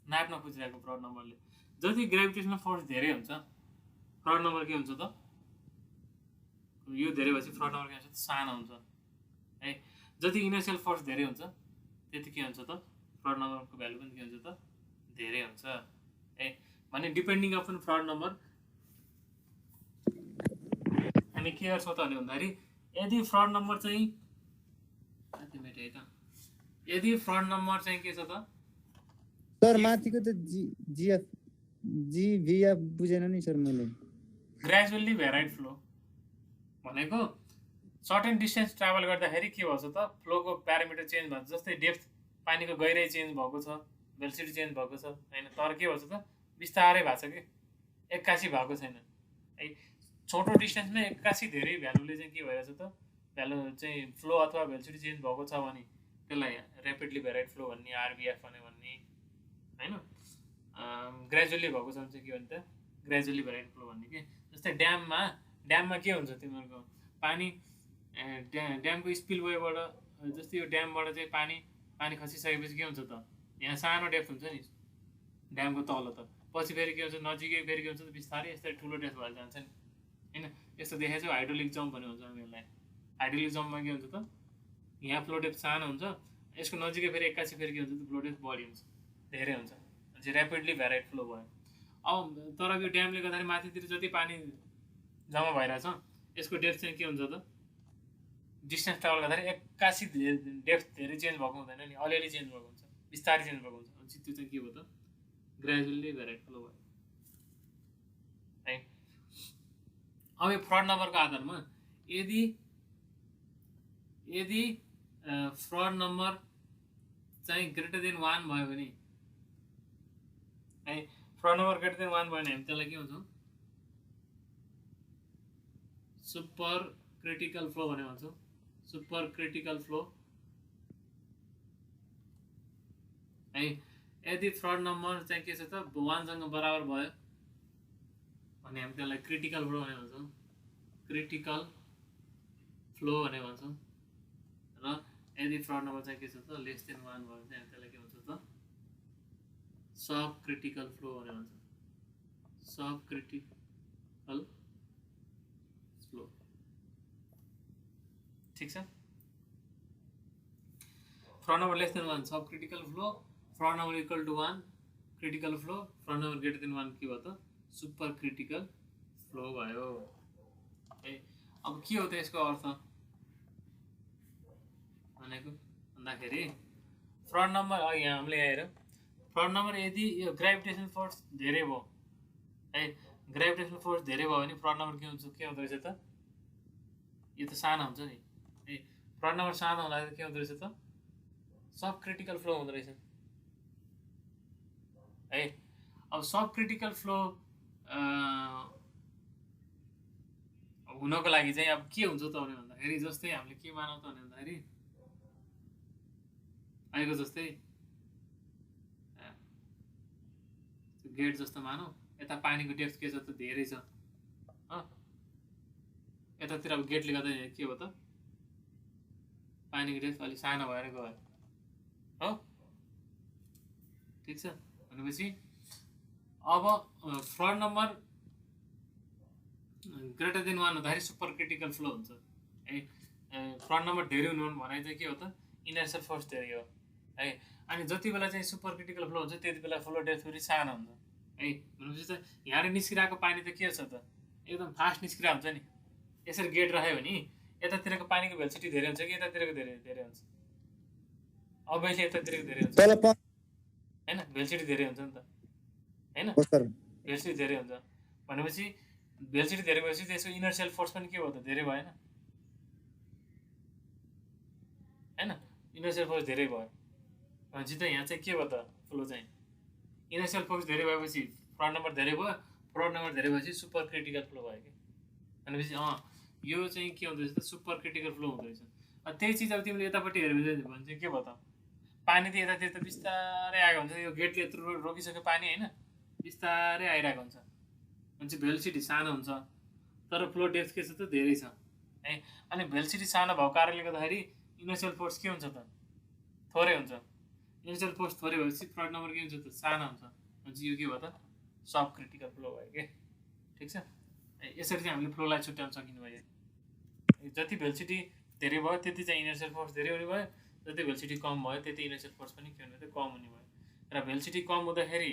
नाप्न खोजिरहेको फ्रड नम्बरले। जति ग्राभिटेसनल फोर्स धेरै हुन्छ फ्रड नम्बर के हुन्छ त यो धेरै भएपछि फ्रड नम्बर के हुन्छ त सानो हुन्छ है। जति इनर्शियल फोर्स धेरै हुन्छ त्यति के हुन्छ त फ्रड नम्बरको भ्यालु पनि के हुन्छ त धेरै हुन्छ है। भने डिपेन्डिङ अपन फ्रड नम्बर हामी के गर्छौँ त भन्दाखेरि यदि फ्रड नम्बर चाहिँ यदि फ्रड नम्बर चाहिँ के छ त सर माथिको त जीभीएफ बुझेन नि सर मैले। ग्रेजुअली भेराइड फ्लो भनेको सर्टेन डिस्टेन्स ट्राभल गर्दाखेरि के भन्छ त फ्लोको प्यारामिटर चेन्ज भन्छ। जस्तै डेप्थ पानीको गहिराइ चेन्ज भएको छ भेलोसिटी चेन्ज भएको छ होइन, तर के भन्छ त बिस्तारै भएको छ कि एक्कासी भएको छैन है। छोटो डिस्टेन्समा एक्कासी धेरै भ्यालुले चाहिँ के भइरहेछ त भ्यालु चाहिँ फ्लो अथवा भेलोसिटी चेन्ज भएको छ भने त्यसलाई ऱ्यापिडली भेराइड फ्लो भन्ने, आरबिएफ भन्ने होइन। ग्रेजुअली भएको छ भने चाहिँ के भन्ने त ग्रेजुअली भेराइड फ्लो भन्ने कि। जस्तै ड्याममा के हुन्छ तिमीहरूको पानी ड्यामको स्पिल वेबाट, जस्तै यो ड्यामबाट चाहिँ पानी खसिसकेपछि के हुन्छ त यहाँ सानो डेप्थ हुन्छ नि ड्यामको तल, त पछि फेरि के हुन्छ नजिकै फेरि के हुन्छ त बिस्तारै यस्तै ठुलो डेप्थ भएर जान्छ नि होइन। यस्तो देखाइ चाहिँ हाइड्रोलिक जम्प भन्ने हुन्छ हामी यसलाई। हाइड्रोलिक जम्पमा के हुन्छ त यहाँ फ्लो डेप्थ सानो हुन्छ, यसको नजिकै फेरि एक्कासी फेरि के हुन्छ त फ्लो डेप्थ बढी हुन्छ, धेरै हुन्छ, चाहिँ ऱ्यापिडली भेराइड फ्लो भयो। अब तर यो ड्यामले गर्दाखेरि माथितिर जति पानी जम्मा भइरहेछ यसको डेप्थ चाहिँ के हुन्छ त डिस्टेन्स ट्राभल गर्दाखेरि एक्कासी डेप्थ धेरै चेन्ज भएको हुँदैन नि, अलिअलि चेन्ज भएको हुन्छ, बिस्तारै चेन्ज भएको हुन्छ। अनि त्यो चाहिँ के भयो त ग्रेजुअली भेराइड फ्लो भयो है। अब यो फ्रड नम्बरको आधारमा यदि फ्रड नम्बर चाहिँ ग्रेटर देन 1 भयो भने है, फ्रड नम्बर ग्रेटर देन 1 भयो भने हामी त्यसलाई के भन्छौँ सुपर क्रिटिकल फ्लो भनेर भन्छौँ। सुपर क्रिटिकल फ्लो है। यदि फ्रड नम्बर चाहिँ के छ त 1 सँग बराबर भयो भने हामी त्यसलाई क्रिटिकल फ्लो भनेर भन्छौँ, क्रिटिकल फ्लो भनेर भन्छौँ। र यदि फ्रड नम्बर चाहिँ के छ त लेस देन 1 भयो भने चाहिँ हामी त्यसलाई के भन्छौँ त सब क्रिटिकल फ्लो भनेर भन्छौँ, सब क्रिटिकल फ्लो। ठीक छ। Froude number less than 1 subcritical flow, Froude number equal to 1 critical flow, Froude number greater than 1 के भयो त सुपर क्रिटिकल फ्लो भयो है। अब के हो त यसको अर्थ भनेको भन्दाखेरि फ्रड नम्बर यहाँ हामीले आएर फ्रड नम्बर यदि यो ग्राभिटेसनल फोर्स धेरै भयो है, ग्राभिटेसनल फोर्स धेरै भयो भने फ्रड नम्बर के हुँदो रहेछ त यो त सानो हुन्छ नि है। फ्रड नम्बर सानो हुँदाखेरि के हुँदो रहेछ त सब क्रिटिकल फ्लो हुँदो रहेछ है। अब सब क्रिटिकल फ्लो हुनको लागि चाहिँ अब के हुन्छ त भन्दाखेरि जस्तै हामीले के मानौँ त भन्दाखेरि आएको जस्तै गेट जस्तो मानौँ, यता पानीको डेप्थ के छ त धेरै छ, यतातिर अब गेटले गर्दा के हो त पानीको डेप्थ अलिक सानो भएर गयो हो। ठिक छ। भनेपछि अब फ्रड नम्बर ग्रेटर देन 1 हुँदाखेरि सुपर क्रिटिकल फ्लो हुन्छ है। फ्रड नम्बर धेरै हुनु भने चाहिँ के हो त इनर्शियल फोर्स धेरै हो है। अनि जति बेला चाहिँ सुपर क्रिटिकल फ्लो हुन्छ त्यति बेला फ्लो डेप्थ फेरि सानो हुन्छ है। भनेपछि त यहाँबाट निस्किरहेको पानी त के छ त एकदम फास्ट निस्किरहेको हुन्छ नि। यसरी गेट रह्यो भने यतातिरको पानीको भेलोसिटी धेरै हुन्छ कि यतातिरको धेरै हुन्छ? अभियसली यतातिरको धेरै हुन्छ होइन, भेलोसिटी धेरै हुन्छ नि त होइन, भेलोसिटी धेरै हुन्छ भनेपछि भेलोसिटी धेरै भएपछि त्यसको इनर्शियल फोर्स पनि के भयो त धेरै भएन होइन। इनर्शियल फोर्स धेरै भयो भनेपछि त यहाँ चाहिँ के भयो त फ्लो चाहिँ इनर्शियल फोर्स धेरै भएपछि फ्रड नम्बर धेरै भयो, फ्रड नम्बर धेरै भएपछि सुपर क्रिटिकल फ्लो भयो कि। भनेपछि यो चाहिँ के हुँदो रहेछ त सुपर क्रिटिकल फ्लो हुँदो रहेछ। त्यही चिज अब तिमीले यतापट्टि हेऱ्यो भने चाहिँ के भयो त पानी त यतातिर त बिस्तारै आएको हुन्छ, यो गेटले यत्रो रोकिसक्यो पानी होइन, बिस्तारै आइरहेको हुन्छ भनेपछि भेलोसिटी सानो हुन्छ तर फ्लो डेप्थ के छ त धेरै छ है। अनि भेलोसिटी सानो भएको कारणले गर्दाखेरि इनर्शियल फोर्स के हुन्छ त थोरै हुन्छ। इनर्शियल फोर्स थोरै भएपछि फ्रड नम्बर के हुन्छ त सानो हुन्छ भनेपछि यो के भयो त सब क्रिटिकल फ्लो भयो कि। ठिक छ। यसरी चाहिँ हामीले फ्लोलाई छुट्याउन सकिनु भयो। जति भेलोसिटी धेरै भयो त्यति चाहिँ इनर्शियल फोर्स धेरै हुने भयो, जति भेलोसिटी कम भयो त्यति इनर्शियल फोर्स पनि के हुने भयो त कम हुने भयो। र भेलोसिटी कम हुँदाखेरि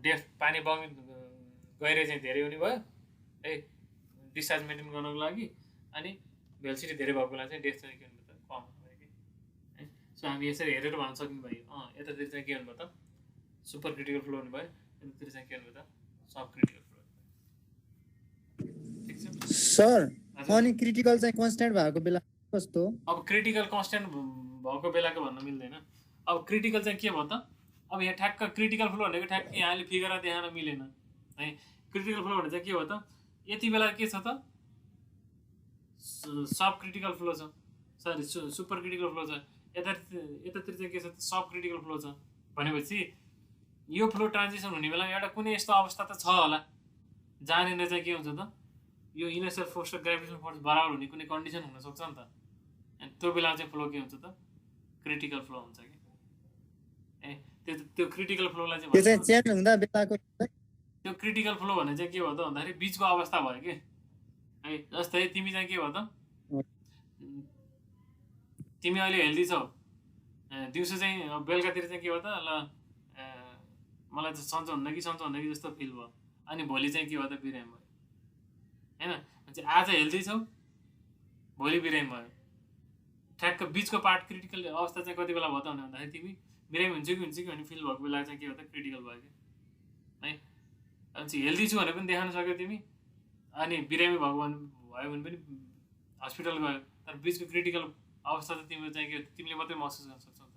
डेप्थ पानी बग्ने गहिराइ चाहिँ धेरै हुने भयो है डिस्चार्ज मेन्टेन गर्नको लागि। अनि भेलोसिटी धेरै भएको बेला चाहिँ डेप्थ चाहिँ के हुने भयो त कम हुने भयो कि है। सो हामी यसरी हेरेर भन्न सक्नु भयो यतातिर चाहिँ के हुनु भयो त सुपर क्रिटिकल फ्लो हुने भयो, यतातिर चाहिँ के हुनु भयो त सब क्रिटिकल फ्लो। ठिक छ सर। अनि क्रिटिकल चाहिँ कन्स्ट्यान्ट भएको बेला कस्तो? अब क्रिटिकल कन्स्ट्यान्ट भएको बेलाको भन्न मिल्दैन। अब क्रिटिकल चाहिँ के भयो त अब यहाँ ठ्याक्क क्रिटिकल फ्लो भनेको ठ्याक्क यहाँले फिगर देखाउन मिलेन है। क्रिटिकल फ्लो भने चाहिँ के हो त, यति बेला के छ त सब क्रिटिकल फ्लो छ, सरी सुपर क्रिटिकल फ्लो छ, यतातिर चाहिँ के छ त सब क्रिटिकल फ्लो छ। भनेपछि यो फ्लो ट्रान्जिसन हुने बेला एउटा कुनै यस्तो अवस्था त छ होला जहाँनिर चाहिँ के हुन्छ त यो इनर्सियल फोर्स र ग्रेभिटेसनल फोर्स बराबर हुने कुनै कन्डिसन हुनसक्छ नि त। अनि त्यो बेला चाहिँ फ्लो के हुन्छ त क्रिटिकल फ्लो हुन्छ कि। ए त्यो क्रिटिकल फ्लोलाई त्यो चाहिँ चेन्ज हुँदा बेलाको त्यो क्रिटिकल फ्लो भने चाहिँ के हो त भन्दाखेरि बिचको अवस्था भयो कि है। जस्तै तिमी चाहिँ के भयो त, तिमी अहिले हेल्दी छौ, दिउँसो चाहिँ बेलुकातिर चाहिँ के भयो त ल मलाई चाहिँ सन्चो हुन्न कि जस्तो फिल भयो, अनि भोलि चाहिँ के भयो त बिरामी भयो होइन। आज हेल्दी छौ भोलि बिरामी भयो, ठ्याक्क बिचको पार्ट क्रिटिकल अवस्था चाहिँ कति बेला भयो त भन्दाखेरि तिमी बिरामी हुन्छ कि भन्ने फिल भएको बेला चाहिँ के हो त क्रिटिकल भयो कि है। अनि हेल्दी छु भने पनि देखाउन सक्यो तिमी, अनि बिरामी भयो भने पनि हस्पिटल गयो, तर बिचको क्रिटिकल अवस्था त तिम्रो चाहिँ के तिमीले मात्रै महसुस गर्न सक्छौ त,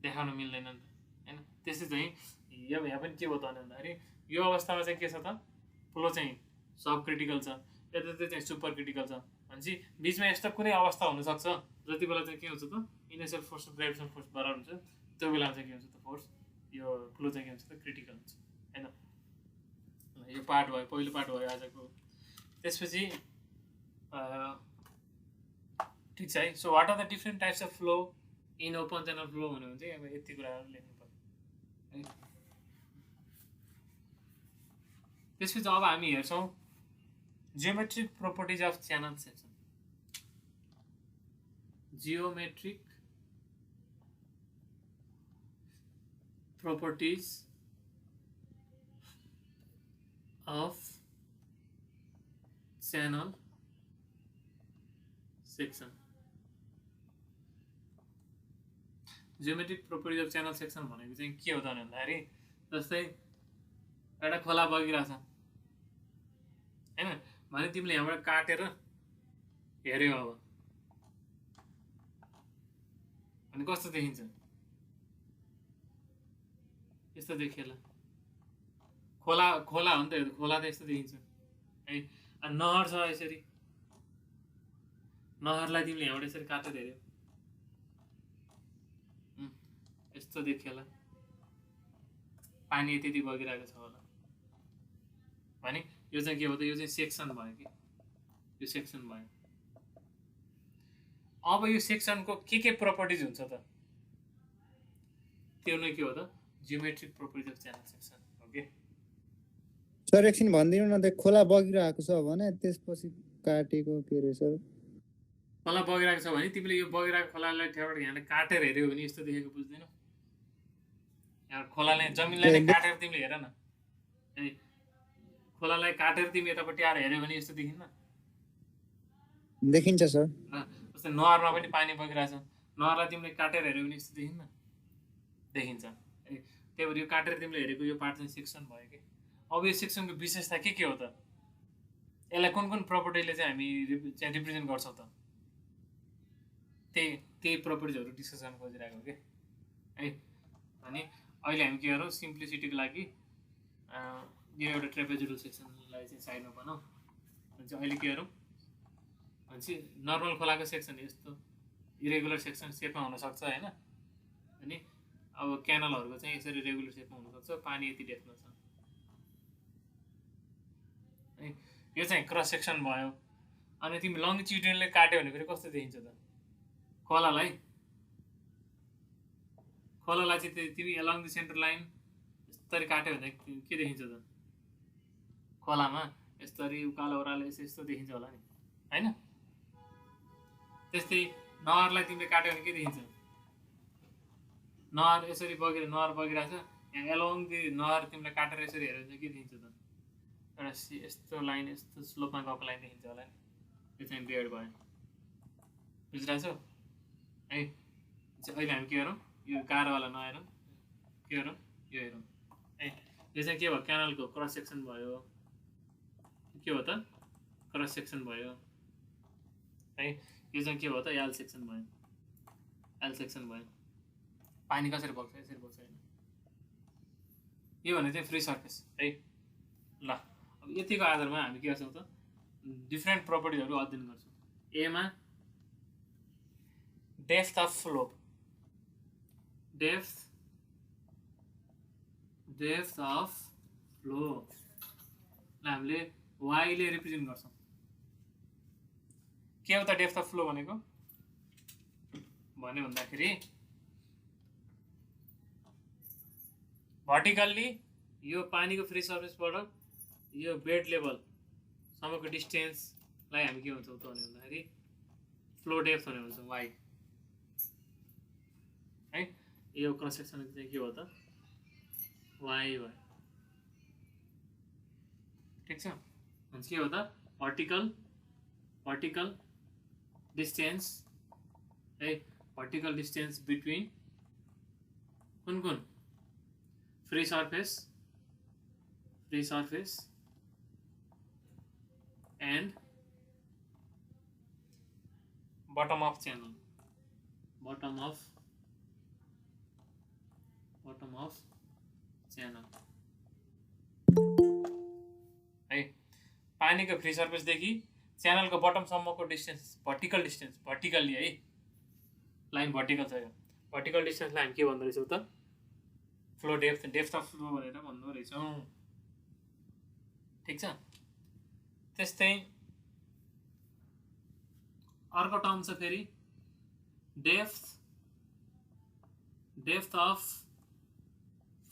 देखाउन मिल्दैन नि त होइन। त्यस्तै चाहिँ यहाँ पनि के भयो त भन्दाखेरि यो अवस्थामा चाहिँ के छ त फ्लो चाहिँ सब क्रिटिकल छ, यतातिर चाहिँ सुपर क्रिटिकल छ भनेपछि बिचमा यस्तो कुनै अवस्था हुनसक्छ जति बेला चाहिँ के हुन्छ त इनर्सियल फोर्स र ग्रेभिटेसनल फोर्स बराबर हुन्छ, त्यो बेला चाहिँ के हुन्छ त फोर्स यो फ्लो चाहिँ के हुन्छ त क्रिटिकल हुन्छ होइन। यो पार्ट भयो, पहिलो पार्ट भयो आजको। त्यसपछि ठिक छ है। So what are the different types of flow in open channel flow भन्यो भने चाहिँ अब यति कुराहरू लेख्नु पर्यो है। त्यसपछि अब हामी हेर्छौँ geometric properties of channel section. Geometric properties of channel section. Geometric properties of channel section भनेको चाहिँ के हो त भन्दाखेरि जस्तै एउटा खोला बगिरहेछ हैन, भने तिमीले यहाँबाट काटेर हेर्यौ अब अनि कस्तो देखिन्छ, यस्तो देखिएला। खोला खोला हो नि त, खोला त यस्तो देखिन्छ है। अनि नहर छ यसरी, नहरलाई तिमीले यहाँबाट यसरी काटेर हेऱ्यौ यस्तो देखिएला, पानी त्यति बगिरहेको छ होला भने यो चाहिँ के हो त, यो चाहिँ सेक्सन भयो कि, यो सेक्सन भयो। अब यो सेक्सनको के प्रपर्टिज हुन्छ त, त्यो नै के हो त geometric properties of channel section हो के। सर एकछिन भनिदिनु न, त्यो खोला बगिरहेको छ भने त्यसपछि काटेको के रे सर? खोला बगिरहेको छ भने तिमीले यो बगिरहेको खोलालाई ठ्याबाट यहाँले काटेर हेऱ्यौ भने यस्तो देखेको बुझ्दैनौ। यहाँ खोलाले जमिनलाई नै काटेर तिमीले हेर न, ए खोलालाई काटेर तिमी यतापट्टि आएर हेऱ्यौ भने यस्तो देखिन्न, देखिन्छ सर। जस्तै नहरमा पनि पानी बगिरहेछ, नहरलाई तिमीले काटेर हेऱ्यौ भने यस्तो देखिन्न, देखिन्छ। त्यही भएर यो काटेर तिमीले हेरेको यो पार्ट चाहिँ सेक्सन भयो कि। अब यो सेक्सनको विशेषता के हो त, यसलाई कुन प्रपर्टीले चाहिँ हामी चाहिँ रिप्रेजेन्ट गर्छौँ त, त्यही प्रपर्टिजहरू डिस्कस गर्न खोजिरहेको हो कि है। अनि अहिले हामी के गरौँ, सिम्प्लिसिटीको लागि यो एउटा ट्रेपेजोइडल सेक्सनलाई चाहिँ साइडमा बनाऊ। अनि चाहिँ अहिले के गरौँ भनेपछि नर्मल खोलाको सेक्सन यस्तो इरेगुलर सेक्सन सेपमा हुनसक्छ होइन। अनि अब क्यानलहरूको चाहिँ यसरी रेगुलर सेपमा हुनसक्छ, पानी यति डेप्थमा छ है। यो चाहिँ क्रस सेक्सन भयो। अनि तिमी लङ्गिट्युडिनले काट्यो भने फेरि कस्तो देखिन्छ त, खोलालाई चाहिँ तिमी एलङ द सेन्टर लाइन यसरी काट्यो भने के देखिन्छ त, खोलामा यसरी उकालो ओह्रालो यस्तो देखिन्छ होला नि होइन। त्यस्तै नहरलाई तिमीले काट्यो भने के देखिन्छ, नहर यसरी नहर बगिरहेछ, यहाँ एलोङ दि नहर तिमीले काटेर यसरी हेऱ्यो भने के देखिन्छ त, एउटा यस्तो लाइन यस्तो स्लोपमा गएको लाइन देखिन्छ होला नि, यो चाहिँ बेड भयो, बुझिरहेछौ है। अहिले हामी के गरौँ, यो गाह्रोवाला नहेरौँ, के गरौँ यो हेरौँ है। यो चाहिँ के भयो, क्यानलको क्रस सेक्सन भयो, के हो त क्रस सेक्सन भयो है। यो चाहिँ के भयो त एल सेक्सन भयो, एल सेक्सन भयो। पानी कसरी बग्छ, यसरी बग्छ होइन, यो भने चाहिँ फ्री सर्फेस है। ल अब यतिको आधारमा हामी के गर्छौँ त डिफ्रेन्ट प्रपर्टिजहरू अध्ययन गर्छौँ। एमा depth of flow, depth of flow हामीले वाइले रिप्रेजेन्ट गर्छौँ। के हो त डेप्थ अफ फ्लो भनेको भन्यो भन्दाखेरि भर्टिकल्ली यो पानीको फ्री सर्फेसबाट यो बेड लेभलसम्मको डिस्टेन्सलाई हामी के भन्छौँ त भन्दाखेरि फ्लो डेप्थ भनेर भन्छौँ वाइ है। यो क्रस सेक्सन चाहिँ के हो त वाइ भयो, ठिक छ। हुन्छ के हो त भर्टिकल डिस्टेन्स है, भर्टिकल डिस्टेन्स बिट्विन कुन free surface and bottom of channel, bottom of channel है। पानीको फ्री सर्फेसदेखि च्यानलको बटमसम्मको डिस्टेन्स भर्टिकल्ली है, लाइन भर्टिकल छ। यो भर्टिकल डिस्टेन्सलाई हामी के भन्दो रहेछौँ त फ्लो डेप्थ अफ फ्लो भनेर भन्दो रहेछौँ, ठिक छ। त्यस्तै अर्को टर्म छ फेरि डेप्थ अफ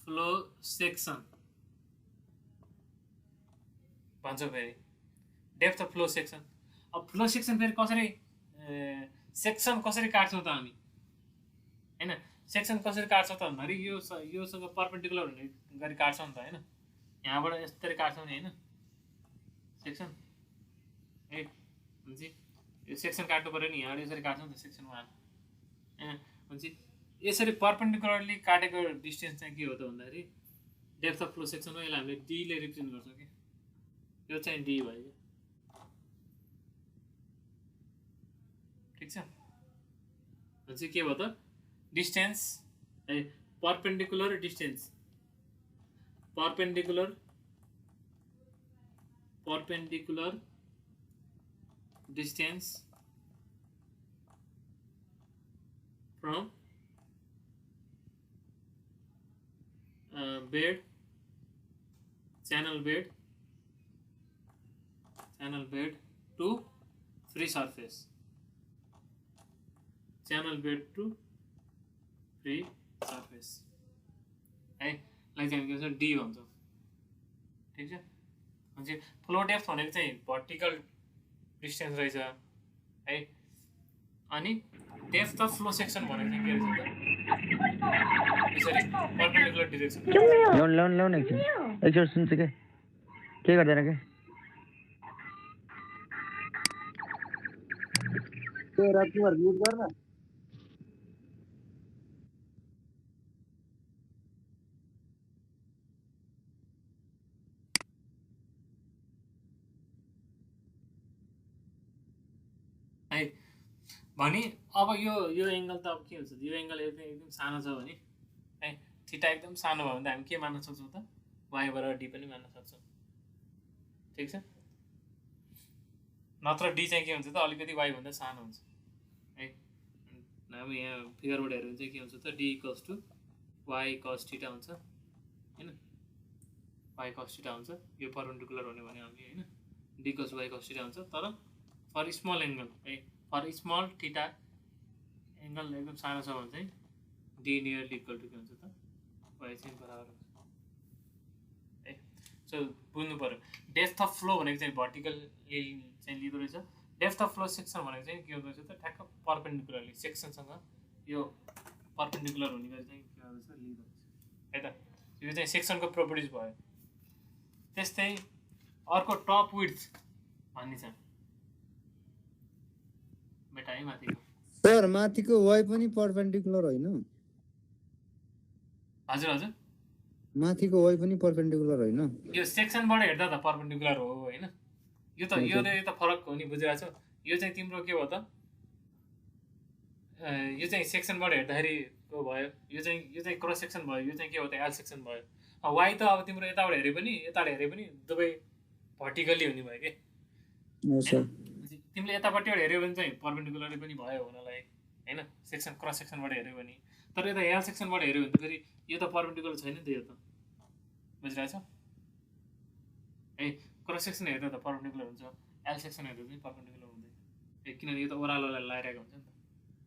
फ्लो सेक्सन भन्छ फेरि डेप्थ अफ फ्लो सेक्सन। अब फ्लो सेक्सन फेरि कसरी सेक्सन कसरी काट्छौँ त हामी हैन, सेक्सन कसरी काट्छौँ त भन्दाखेरि योसँग पर्पेन्डिकुलर हुने गरी काट्छौँ नि त हैन। यहाँबाट यसरी काट्छौँ नि हैन सेक्सन है। हुन्छ यो सेक्सन काट्नु पऱ्यो नि, यहाँबाट यसरी काट्छौँ नि त सेक्सन 1 हैन। हुन्छ यसरी पर्पेन्डिकुलरली काटेको डिस्टेन्स चाहिँ के हो त भन्दाखेरि डेप्थ अफ फ्लो सेक्सन हो। यसलाई हामीले डीले रिप्रेजेन्ट गर्छौँ कि यो चाहिँ डी भयो, ठिक छ। हुन्छ के भयो त डिस्टेन्स है, perpendicular distance from channel bed to free surface, channel bed to free surface है। लाई चाहिँ के भन्छ डी भन्छौँ, ठिक छ। हुन्छ फ्लो डेप्थ भनेको चाहिँ भर्टिकल डिस्टेन्स रहेछ है। अनि डेप्थ अफ फ्लो सेक्सन भनेको चाहिँ के रहेछ त यसरी पर्पेन्डिकुलर डिरेक्सन। ल्याउन एकछिन सुन्छ के गर्दैन के तिमीहरू म्युट गर्न। है भने अब यो एङ्गल त अब के हुन्छ, यो एङ्गल एकदम सानो छ भने है, थीटा एकदम सानो भयो भने त हामी के मान्न सक्छौँ त वाइ बराबर डी पनि मान्न सक्छौँ, ठिक छ। नत्र डी चाहिँ के हुन्छ त अलिकति वाइ भन्दा सानो हुन्छ है। अब यहाँ फिगरबाट हेऱ्यो भने चाहिँ के हुन्छ त D equals to Y cos theta हुन्छ हैन, वाइ कस थीटा हुन्छ। यो पर्पेन्डिकुलर हुने भने हामीले हैन डी कस वाइ कस थीटा हुन्छ। तर फर स्मल एङ्गल है, फर स्मल थीटा एङ्गल एकदम सानो छ भने चाहिँ डी नियरली इक्वल टु के हुन्छ त वाइ चाहिँ बराबर हुन्छ है। सो बुझ्नु पऱ्यो डेप्थ अफ फ्लो भनेको चाहिँ भर्टिकली चाहिँ लिँदो रहेछ, डेप्थ अफ फ्लो सेक्सन भनेको चाहिँ के हुँदो रहेछ त ठ्याक्क पर्पेन्डिकुलरली सेक्सनसँग यो पर्पेन्डिकुलर हुने गरी चाहिँ के हुँदो रहेछ लिँदो रहेछ है त। यो चाहिँ सेक्सनको प्रोपर्टिज भयो। त्यस्तै अर्को टप विड्थ भन्ने छ बेटा है माथिको। सर माथिको वाइ पनि पर्पेन्डिकुलर होइन? हजुर माथिको वाइ पनि पर्पेन्डिकुलर होइन? यो सेक्सनबाट हेर्दा त पर्पेन्डिकुलर हो हैन। यो त फरक हो नि, बुझिरहेको छौ। यो चाहिँ तिम्रो के हो त यो चाहिँ सेक्सनबाट हेर्दाखेरि भयो, यो चाहिँ क्रस सेक्सन भयो, यो चाहिँ के हो त एल सेक्सन भयो। वाइ त अब तिम्रो यताबाट हेरे पनि दुवै भर्टिकली हुने भयो कि हो सर तिमीले यतापट्टिबाट हेऱ्यो भने चाहिँ पर्पेन्डिकुलरली पनि भयो हुनलाई होइन सेक्सन क्रस सेक्सनबाट हेऱ्यो भने तर यता एल सेक्सनबाट हेऱ्यो भने त फेरि यो त पर्पेन्डिकुलर छैन नि त यो त बुझिरहेछ है क्रस सेक्सन हेर्दा त पर्पेन्डिकुलर हुन्छ एल सेक्सन हेर्दा पनि पर्पेन्डिकुलर हुँदैन किनभने यो त ओह्रालोलाई लगाइरहेको हुन्छ नि त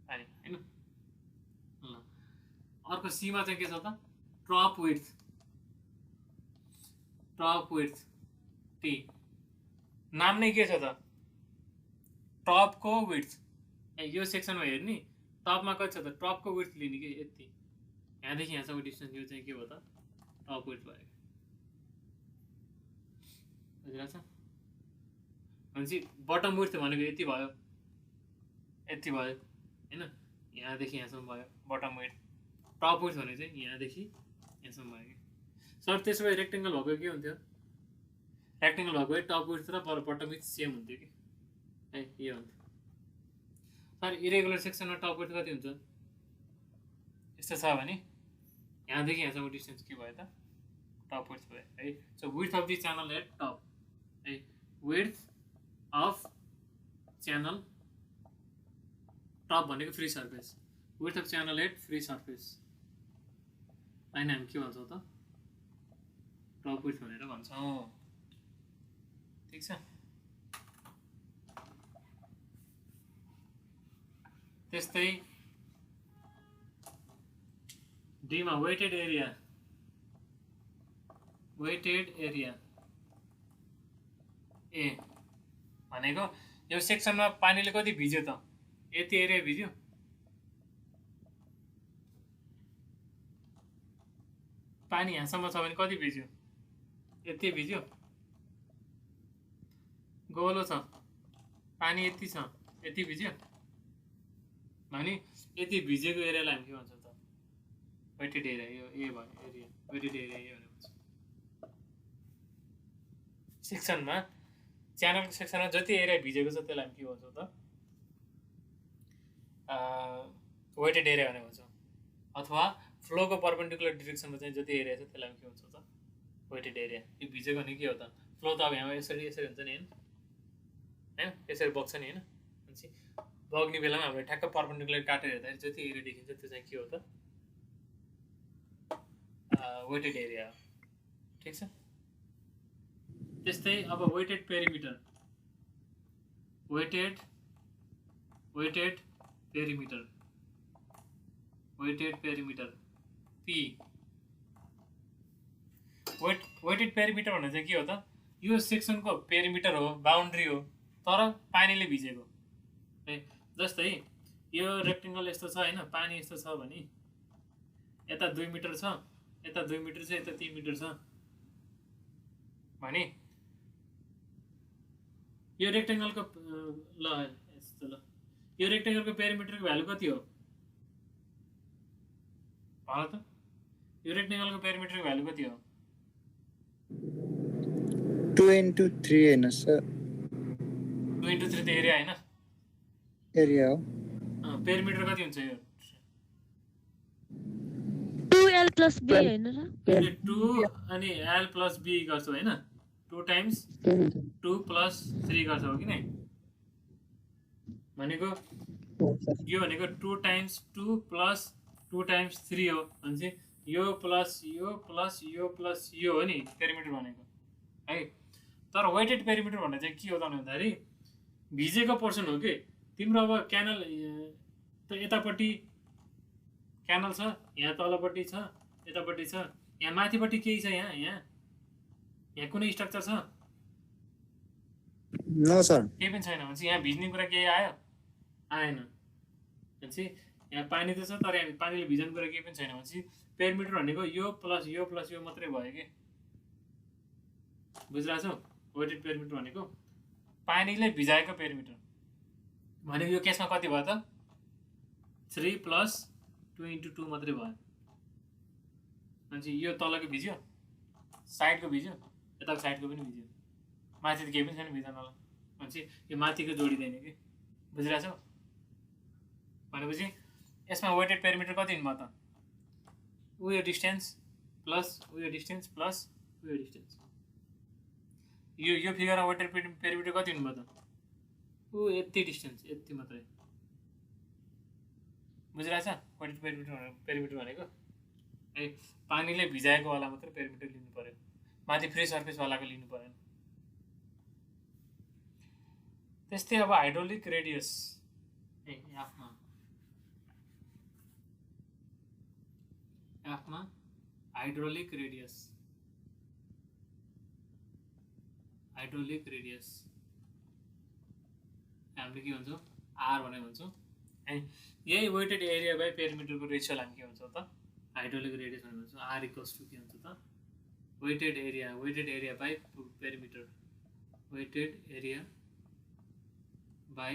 पानी होइन ल अर्को सीमा चाहिँ के छ त टप विड्थ टी नाम नै के छ त टपको विड्थ यो सेक्सनमा हेर्ने टपमा कति छ त टपको विड्थ लिने कि यति यहाँदेखि यहाँसम्म डिस्टेन्स यो चाहिँ के भयो त टप विड्थ भयो बुझिरहेछ भनेपछि बटम विड्थ भनेको यति भयो होइन यहाँदेखि यहाँसम्म भयो बटम विड्थ टप विड्थ भने चाहिँ यहाँदेखि यहाँसम्म भयो कि सर त्यसो भए रेक्टेङ्गल भएको के हुन्थ्यो रेक्टेङ्गल भएको भए टप विड्थ र बटम विड्थ सेम हुन्थ्यो कि है यो हुन्थ्यो सर इरेगुलर सेक्सनमा टप विड्थ कति हुन्छ यस्तो छ भने यहाँदेखि यहाँसम्म डिस्टेन्स के भयो त टप विड्थ भयो है so width of the channel at top है विड्थ अफ च्यानल टप भनेको free surface width of channel at free surface होइन हामी के भन्छौँ त टप विड्थ भनेर भन्छौँ ठिक छ त्यस्तै डीमा वेटेड एरिया ए भनेको यो सेक्सनमा पानीले कति भिज्यो त यति एरिया भिज्यो पानी यहाँसम्म छ भने कति भिज्यो यति भिज्यो गोलो छ पानी यति छ यति भिज्यो भने यति भिजेको एरियालाई हामी के भन्छौँ त वेटेड एरिया यो ए भयो एरिया वेटेड एरिया ए भनेर भन्छ सेक्सनमा च्यानलको सेक्सनमा जति एरिया भिजेको छ त्यसलाई हामी के भन्छौँ त वेटेड एरिया भनेर भन्छौँ अथवा फ्लोको पर्पेन्डिकुलर डिरेक्सनमा चाहिँ जति एरिया छ त्यसलाई हामी के भन्छौँ त वेटेड एरिया यो भिजेको भने के हो त फ्लो त अब यहाँ यसरी हुन्छ नि होइन यसरी बग्छ नि होइन भनेपछि बग्ने बेलामा हामीले ठ्याक्क पर्पेन्डिकुलर काटेर हेर्दाखेरि जति एरिया देखिन्छ त्यो चाहिँ के हो त वेटेड एरिया हो ठिक छ त्यस्तै अब weighted perimeter P weighted perimeter भन्ने चाहिँ के हो त यो सेक्सनको पेरिमिटर हो बााउन्ड्री हो तर पानीले भिजेको है जस्तै यो रेक्टेङ्गल यस्तो छ होइन पानी यस्तो छ भने यता 2 मिटर छ यता 2 मिटर छ यता 3 मिटर छ भने यो रेक्टेङ्गलको यो रेक्टेङ्गलको पेरिमिटरको भ्यालु कति हो भन त यो रेक्टेङ्गलको पेरिमिटरको भ्यालु कति हो 2 into 3 हैन सर 2 into 3 त एरिया हैन एरिया हो पेरिमिटर कति हुन्छ यो 2l plus b हैन र 2 अनि l plus b गर्छौ हैन 2 times 2 plus 3 गर्छौ कि नै भनेको यो भनेको 2 times 2 plus 2 times 3 हो भने यो प्लस यो प्लस यो प्लस यो हो नि पेरिमिटर भनेको है तर वेटेड पेरिमिटर भन्ने चाहिँ के हो त भन्दाखेरि भिजेको पोर्सन हो कि तिम्रो अब क्यानल त यतापट्टि क्यानल छ यहाँ तलपट्टि छ यतापट्टि छ यहाँ माथिपट्टि केही छ यहाँ कुनै स्ट्रक्चर छ नो सर केही पनि छैन भनेपछि यहाँ भिज्ने कुरा केही आयो आएन भनेपछि यहाँ पानी त छ तर यहाँ पानीले भिज्ने कुरा केही पनि छैन भनेपछि पेरिमिटर भनेको यो प्लस यो मात्रै भयो कि बुझिरहेछौ वेटेड पेरिमिटर भनेको पानीले भिजाएको पेरिमिटर भनेको यो केसमा कति भयो त 3 plus 2 into 2 मात्रै भयो भनेपछि यो तलको भिज्यो साइडको भिज्यो यताको साइडको पनि भिज्यो माथि त केही पनि छैन भिज्नलाई भनेपछि यो माथिको जोडिँदैन कि बुझिरहेछौ भनेपछि यसमा वेटेड पेरिमिटर कति हुनु भयो त उयो डिस्टेन्स प्लस उयो डिस्टेन्स प्लस उयो डिस्टेन्स। यो फिगरमा वेटेड पेरिमिटर कति हुनुभयो त? ऊ यति डिस्टेन्स, यति मात्रै। बुझिरहेछ वेटेड पेरिमिटर भनेको? ए पानीले भिजाएको वाला मात्रै पेरिमिटर लिनु पर्यो, माथि फ्री सर्फेसवालाको लिनु परेन। त्यस्तै अब हाइड्रोलिक रेडियस एफमा हाइड्रोलिक रेडियस हामीले के भन्छौँ? आर भनेर भन्छौँ। एन्ड यही वेटेड एरिया बाई पेरिमिटरको रेसियोलाई हामी के भन्छौँ त? हाइड्रोलिक रेडियस भनेर भन्छौँ। आर इक्वल्स टु के हुन्छ त? Weighted area by perimeter, weighted area by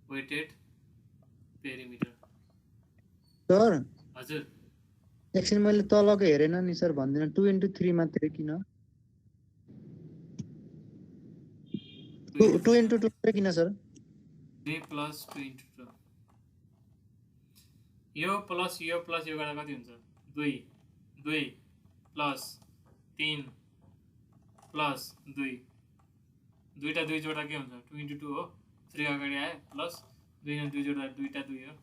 weighted perimeter. Sir हजुर एकछिन मैले तलको हेरेन नि सर, भन्दिनँ 2 into 3 मात्रै किन? 2 into 2 मात्रै किन सर? 3 प्लस 2 into 2 यो प्लस यो गर्दा कति हुन्छ? 2 प्लस 3 प्लस 2 दुईटा 2 जोड्दा के हुन्छ? 2 into 2 हो। 3 अगाडि आयो प्लस 2 2 जोड्दा दुईटा 2 हो।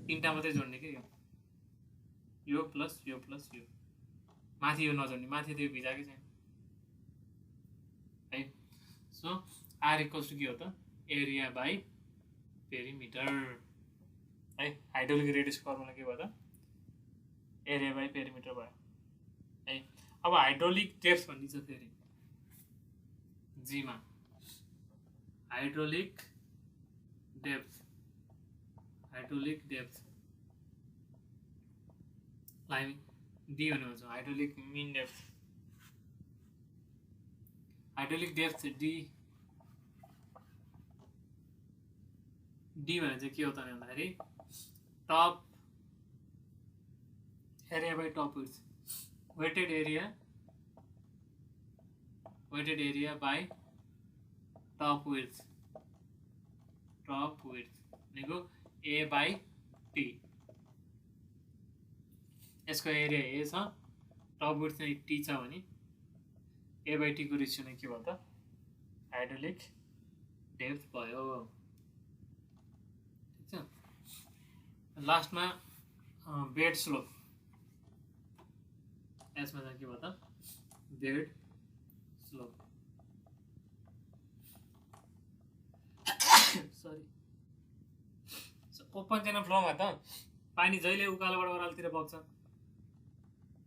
तीनटा मात्रै जोड्ने के यो प्लस यो माथि यो नजोड्ने, माथि त यो भिजाएकै छैन है। सो आर इक्वल्स टु के हो त? एरिया बाई पेरिमिटर है। हाइड्रोलिक रेडियस फर्मुला के भयो त? एरिया बाई पेरिमिटर भयो है। अब हाइड्रोलिक डेप्थ भन्ने छ फेरि जीमा, हाइड्रोलिक डेप्थ लाई डी भनेर भन्छौँ। Hydraulic mean depth, hydraulic depth D भनेर चाहिँ के हो त भन्दाखेरि top area by top width, wetted area by top width भनेको ए बाई टी। यसको एरिया ए छ, टप विड्थ चाहिँ टी छ भने ए बाई टी को रेसियो नै के भयो त? हाइड्रोलिक डेप्थ भयो। ठिक छ। लास्टमा बेड स्लोप, यसमा चाहिँ के भयो त? Bed slope. Sorry, open channel फ्लोमा त पानी जहिले उकालोबाट ओह्रालोतिर बग्छ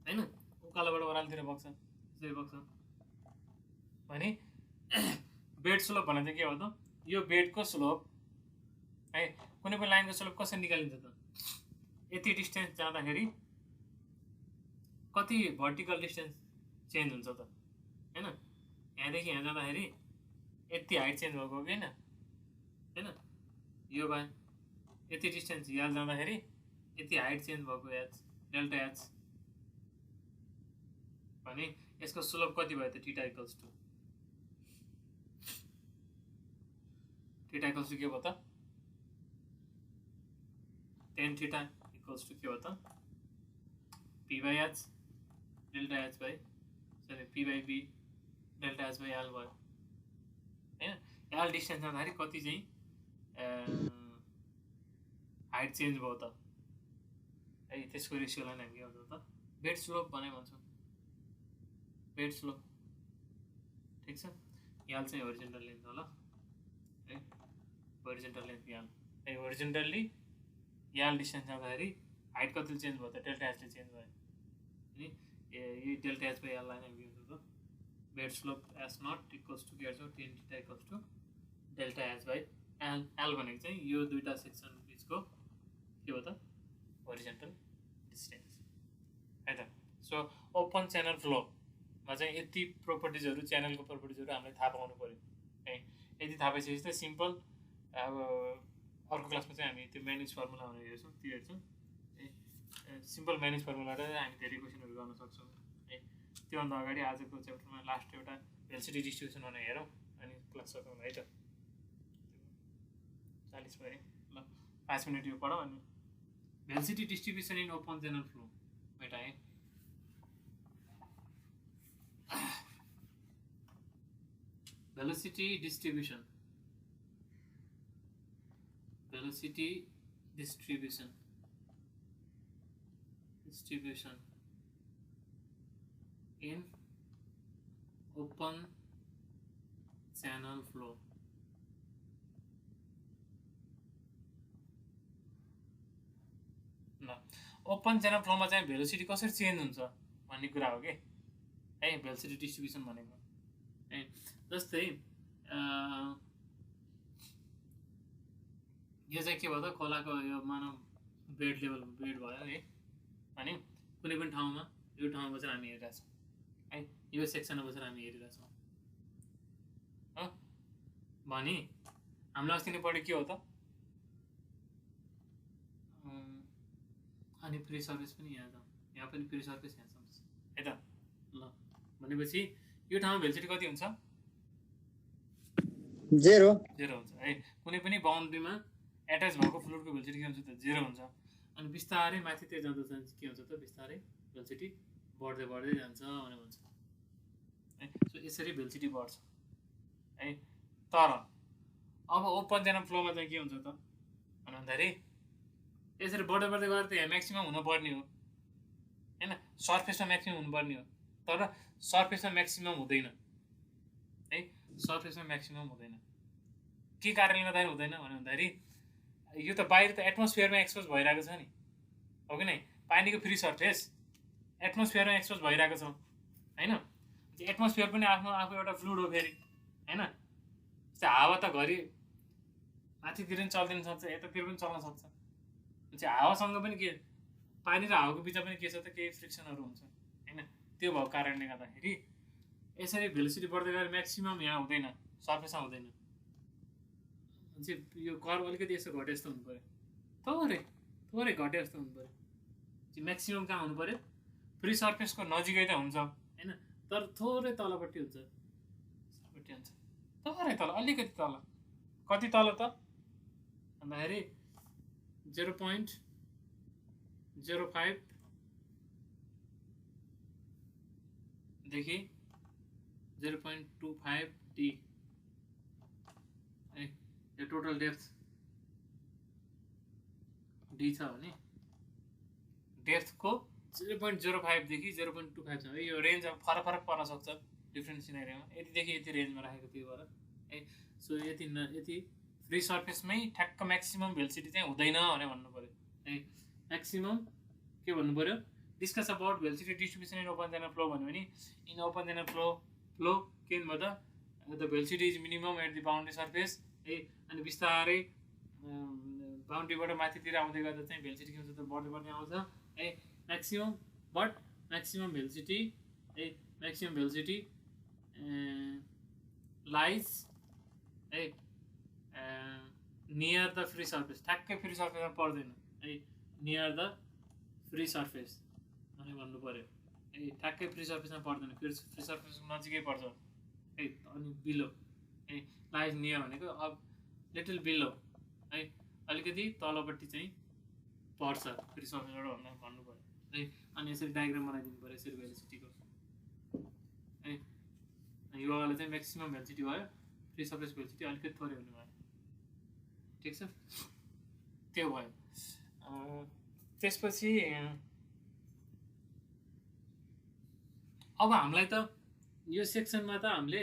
हैन, उकालोबाट ओह्रालोतिर बग्छ, यसरी बग्छ भने बेड स्लोप भन्ने चाहिँ के हो त? यो बेडको स्लोप है। कुनै पनि लाइनको स्लोप कसरी निकालिन्छ त? यति डिस्टेन्स जाँदाखेरि कति भर्टिकल डिस्टेन्स चेन्ज हुन्छ त हैन? यहाँदेखि यहाँ जाँदाखेरि यति हाइट चेन्ज भएको कि हैन? यो भयो यति डिस्टेन्स यहाँ जाँदाखेरि यति हाइट चेन्ज भएको एच डेल्टा एच भने यसको स्लोप कति भयो त? थीटा इक्वल्स टु के भयो त? tan थीटा इक्वल्स टु के भयो त? p by H delta H by p by b delta H by L भयो हैन? एल डिस्टेन्स जाँदाखेरि कति चाहिँ हाइट चेन्ज भयो त है। त्यसको रेसियोलाई हामी के भन्छौँ त? बेड स्लोप भने भन्छौँ। बेड स्लोप ठिक छ। याल चाहिँ होरिजेन्टल लेन्थ होला है, होरिजेन्टल लेन्थ याल है। होरिजेन्टल्ली याल डिस्टेन्स जाँदाखेरि हाइट कतिले चेन्ज भयो त? डेल्टा एचले चेन्ज भयो नि। यही डेल्टा एच बाई एललाई हामी के भन्छौँ त? Bed slope S not equals to के गर्छौँ? tan theta equals to delta H by L. L भनेको चाहिँ यो दुईटा सेक्सन बिचको के हो त? होरिजेन्टल डिस्टेन्स है त। सो ओपन च्यानल फ्लोमा चाहिँ यति प्रोपर्टिजहरू, च्यानलको प्रोपर्टिजहरू हामीलाई थाहा पाउनु पऱ्यो है। यति थाहा पाइसकेपछि त सिम्पल। अब अर्को क्लासमा चाहिँ हामी त्यो म्यानेज फर्मुला भनेर हेर्छौँ, त्यो हेर्छौँ है। सिम्पल म्यानेज फर्मुलाबाट हामी धेरै क्वेसनहरू गर्न सक्छौँ है। त्योभन्दा अगाडि आजको च्याप्टरमा लास्ट एउटा भेलोसिटी डिस्ट्रिब्युसन भनेर हेरौँ अनि क्लास सकाउँ है त। 40 भयो ल, 5 मिनट यो पढौँ अनि velocity distribution in open channel flow मेटाएँ velocity distribution in open channel flow ल ओपन च्यानल फ्लोमा चाहिँ भेलोसिटी कसरी चेन्ज हुन्छ भन्ने कुरा हो के है भेलोसिटी डिस्ट्रिब्युसन भनेको है जस्तै यो चाहिँ के भयो त खोलाको यो मानव बेड लेभल बेड भयो है अनि कुनै पनि ठाउँमा यो ठाउँमा बसेर हामी हेरिरहेछौँ है यो सेक्सनमा बसेर हामी हेरिरहेछौँ हो भने हामीलाई अस्ति नै पढ्यो के हो त अनि फ्री सर्भिस पनि यहाँ छ यहाँ पनि फ्री सर्भिस यहाँ छ है त ल भनेपछि यो ठाउँमा भेलोसिटी कति हुन्छ 0 हुन्छ है कुनै पनि बाउन्ड्रीमा एट्याच भएको फ्लुइडको भेलोसिटी के हुन्छ त 0 हुन्छ अनि बिस्तारै माथितिर जाँदा के हुन्छ त बिस्तारै भेलोसिटी बढ्दै बढ्दै जान्छ भने भन्छ है सो यसरी भेलोसिटी बढ्छ है तर अब ओपन च्यानल फ्लोमा चाहिँ के हुन्छ त भन्दाखेरि यसरी बढ्दै बढ्दै गएर त यहाँ म्याक्सिमम हुनुपर्ने हो हैन सर्फेसमा म्याक्सिमम हुनुपर्ने हो तर सर्फेसमा म्याक्सिमम हुँदैन है सर्फेसमा म्याक्सिमम हुँदैन के कारणले गर्दाखेरि हुँदैन भन्दाखेरि यो त बाहिर त एटमोस्फियरमा एक्सपोज भइरहेको छ नि हो कि नै पानीको फ्री सर्फेस एटमोस्फियरमा एक्सपोज भइरहेको छ हैन एटमोस्फियर पनि आफ्नो आफू एउटा फ्लुइड हो फेरि हैन हावा त घरि माथितिर पनि चल्दिन सक्छ यतातिर पनि चल्न सक्छ हावासँग पनि के पानी र हावाको बिचमा पनि के छ त केही फ्रिक्सनहरू हुन्छ हैन त्यो भएको कारणले गर्दाखेरि यसरी भेलोसिटी बढ्दै गएर म्याक्सिमम यहाँ हुँदैन सर्फेसमा हुँदैन यो कर्भ अलिकति यसो घटे जस्तो हुनु पऱ्यो थोरै घटे जस्तो हुनु पऱ्यो म्याक्सिमम कहाँ हुनु पऱ्यो फ्री सर्फेसको नजिकै त हुन्छ हैन तर थोरै तलपट्टि हुन्छ थोरै तल अलिकति तल कति तल त भन्दाखेरि 0.05 देखि 0.25 डी है यो टोटल डेप्थ डी छ भने डेप्थको 0.05 देखि 0.25 छ यो रेन्ज अब फरक पर्न सक्छ डिफ्रेन्ट सिनेरियोमा यतिदेखि यति रेन्जमा राखेको त्यो भएर है सो यति फ्री सर्फेसमै ठ्याक्क म्याक्सिमम भेलोसिटी चाहिँ हुँदैन भने भन्नु पऱ्यो है म्याक्सिमम के भन्नु पऱ्यो discuss about velocity distribution in open channel flow भन्यो भने इन ओपन च्यानल फ्लो के भयो त the velocity is minimum at the boundary surface है अनि बिस्तारै बाउन्ड्रीबाट माथितिर आउँदै गर्दा चाहिँ भेलोसिटी के हुन्छ त बढ्दै आउँछ है म्याक्सिमम भेलोसिटी है म्याक्सिमम भेलोसिटी लाइज है नियर द फ्री सर्फेस ठ्याक्कै फ्री सर्फेसमा पर्दैन है नियर द फ्री सर्फेस अनि भन्नु पऱ्यो है ठ्याक्कै फ्री सर्फेसमा पर्दैन फ्री सर्फेसको नजिकै पर्छ है अनि बिलो है लाइज नियर भनेको अब लिटल बिलो है अलिकति तलपट्टि चाहिँ पर्छ फ्री सर्फेसबाट भन्नु पऱ्यो है अनि यसरी डायग्राम बनाइदिनु पऱ्यो यसरी भेलोसिटीको है योवाला चाहिँ म्याक्सिमम भेलोसिटी भयो फ्री सर्फेस भेलोसिटी अलिकति थोरै हुने भयो ठिक छ त्यो भयो त्यसपछि अब हामीलाई त यो सेक्सनमा त हामीले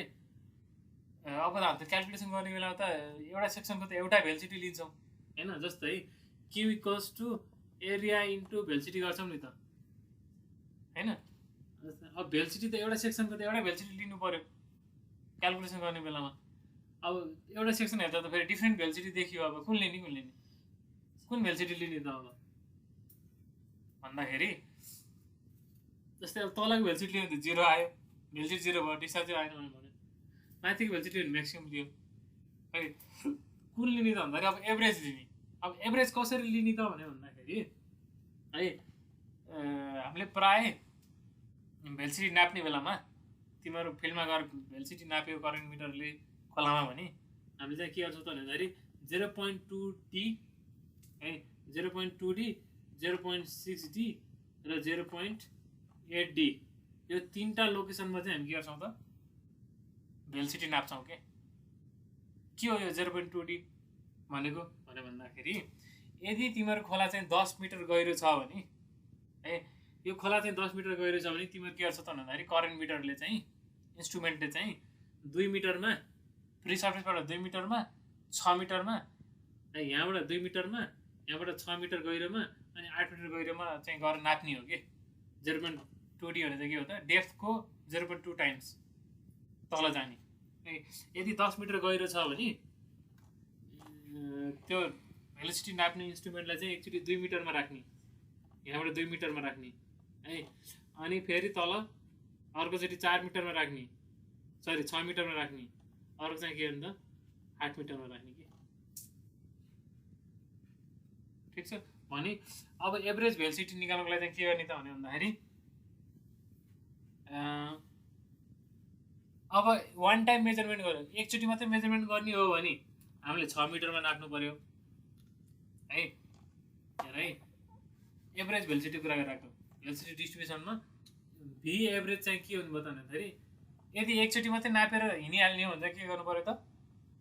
अब त क्यालकुलेसन गर्ने बेला त एउटा सेक्सनको त एउटा भेलोसिटी लिन्छौँ हैन जस्तै Q equals to area into velocity गर्छौँ नि त हैन अब भेलोसिटी त एउटा सेक्सनको त एउटा भेलोसिटी लिनु पर्यो क्यालकुलेसन गर्ने बेलामा अब एउटा सेक्सन हेर्दा त फेरि डिफ्रेन्ट भेलोसिटी देखियो अब कुन लिने कुन भेलोसिटी लिने त अब भन्दाखेरि जस्तै अब तलको भेलोसिटी लियो भने त 0 आयो भेलोसिटी 0 भयो डिस्चार्ज आएन भने भन्यो माथिको भेलोसिटी म्याक्सिमम लियो है कुन लिने त भन्दाखेरि अब एभरेज लिने अब एभरेज कसरी लिने त भन्दाखेरि है हामीले प्राय भेलोसिटी नाप्ने बेलामा तिमीहरू फिल्डमा गएर भेलोसिटी नाप्यो करेन्ट मिटरले खोलामा भने हामीले चाहिँ के गर्छौँ त भन्दाखेरि 0.2 डी है 0.2 डी 0.6D र 0.8D यो तीनटा लोकेसनमा चाहिँ हामी के गर्छौँ त भेलोसिटी नाप्छौँ के हो यो 0.2D भनेको भन्दाखेरि यदि तिम्रो खोला चाहिँ 10 मिटर गहिरो छ भने यो खोला चाहिँ 10 मिटर गहिरो छ भने तिम्रो के गर्छ त भन्दाखेरि करेन्ट मिटरले चाहिँ इन्स्ट्रुमेन्टले चाहिँ 2 मिटरमा फ्री सर्फेसबाट 2 मिटरमा 6 मिटरमा यहाँबाट 2 मिटरमा यहाँबाट 6 मिटर गहिरोमा अनि 8 मिटर गहिरोमा चाहिँ गरेर नाप्ने हो कि 0.2D भने चाहिँ के हो त डेप्थको 0.2 टाइम्स तल जाने यदि 10 मिटर गहिरो छ भने त्यो भेलोसिटी नाप्ने इन्स्ट्रुमेन्टलाई चाहिँ एकचोटि 2 मिटरमा राख्ने यहाँबाट 2 मिटरमा राख्ने है अनि फेरि तल अर्कोचोटि 4 मिटरमा राख्ने 6 मिटरमा राख्ने अर्को चाहिँ के भन्दा 8 मिटरमा राख्ने कि ठिक छ भने अब एभरेज भेलोसिटी निकाल्नको लागि चाहिँ के गर्ने त भन्दाखेरि अब वान टाइम मेजरमेन्ट गर्यो एकचोटि मात्रै मेजरमेन्ट गर्ने हो भने हामीले 6 मिटरमा नाप्नु पर्यो है एभरेज भेलोसिटी कुरा गरिराख्नु भेलोसिटी डिस्ट्रिब्युसनमा भी एभरेज चाहिँ के हुनु भयो त भन्दाखेरि यदि एकचोटि मात्रै नापेर हिँडिहाल्ने हो भने चाहिँ के गर्नु पर्यो त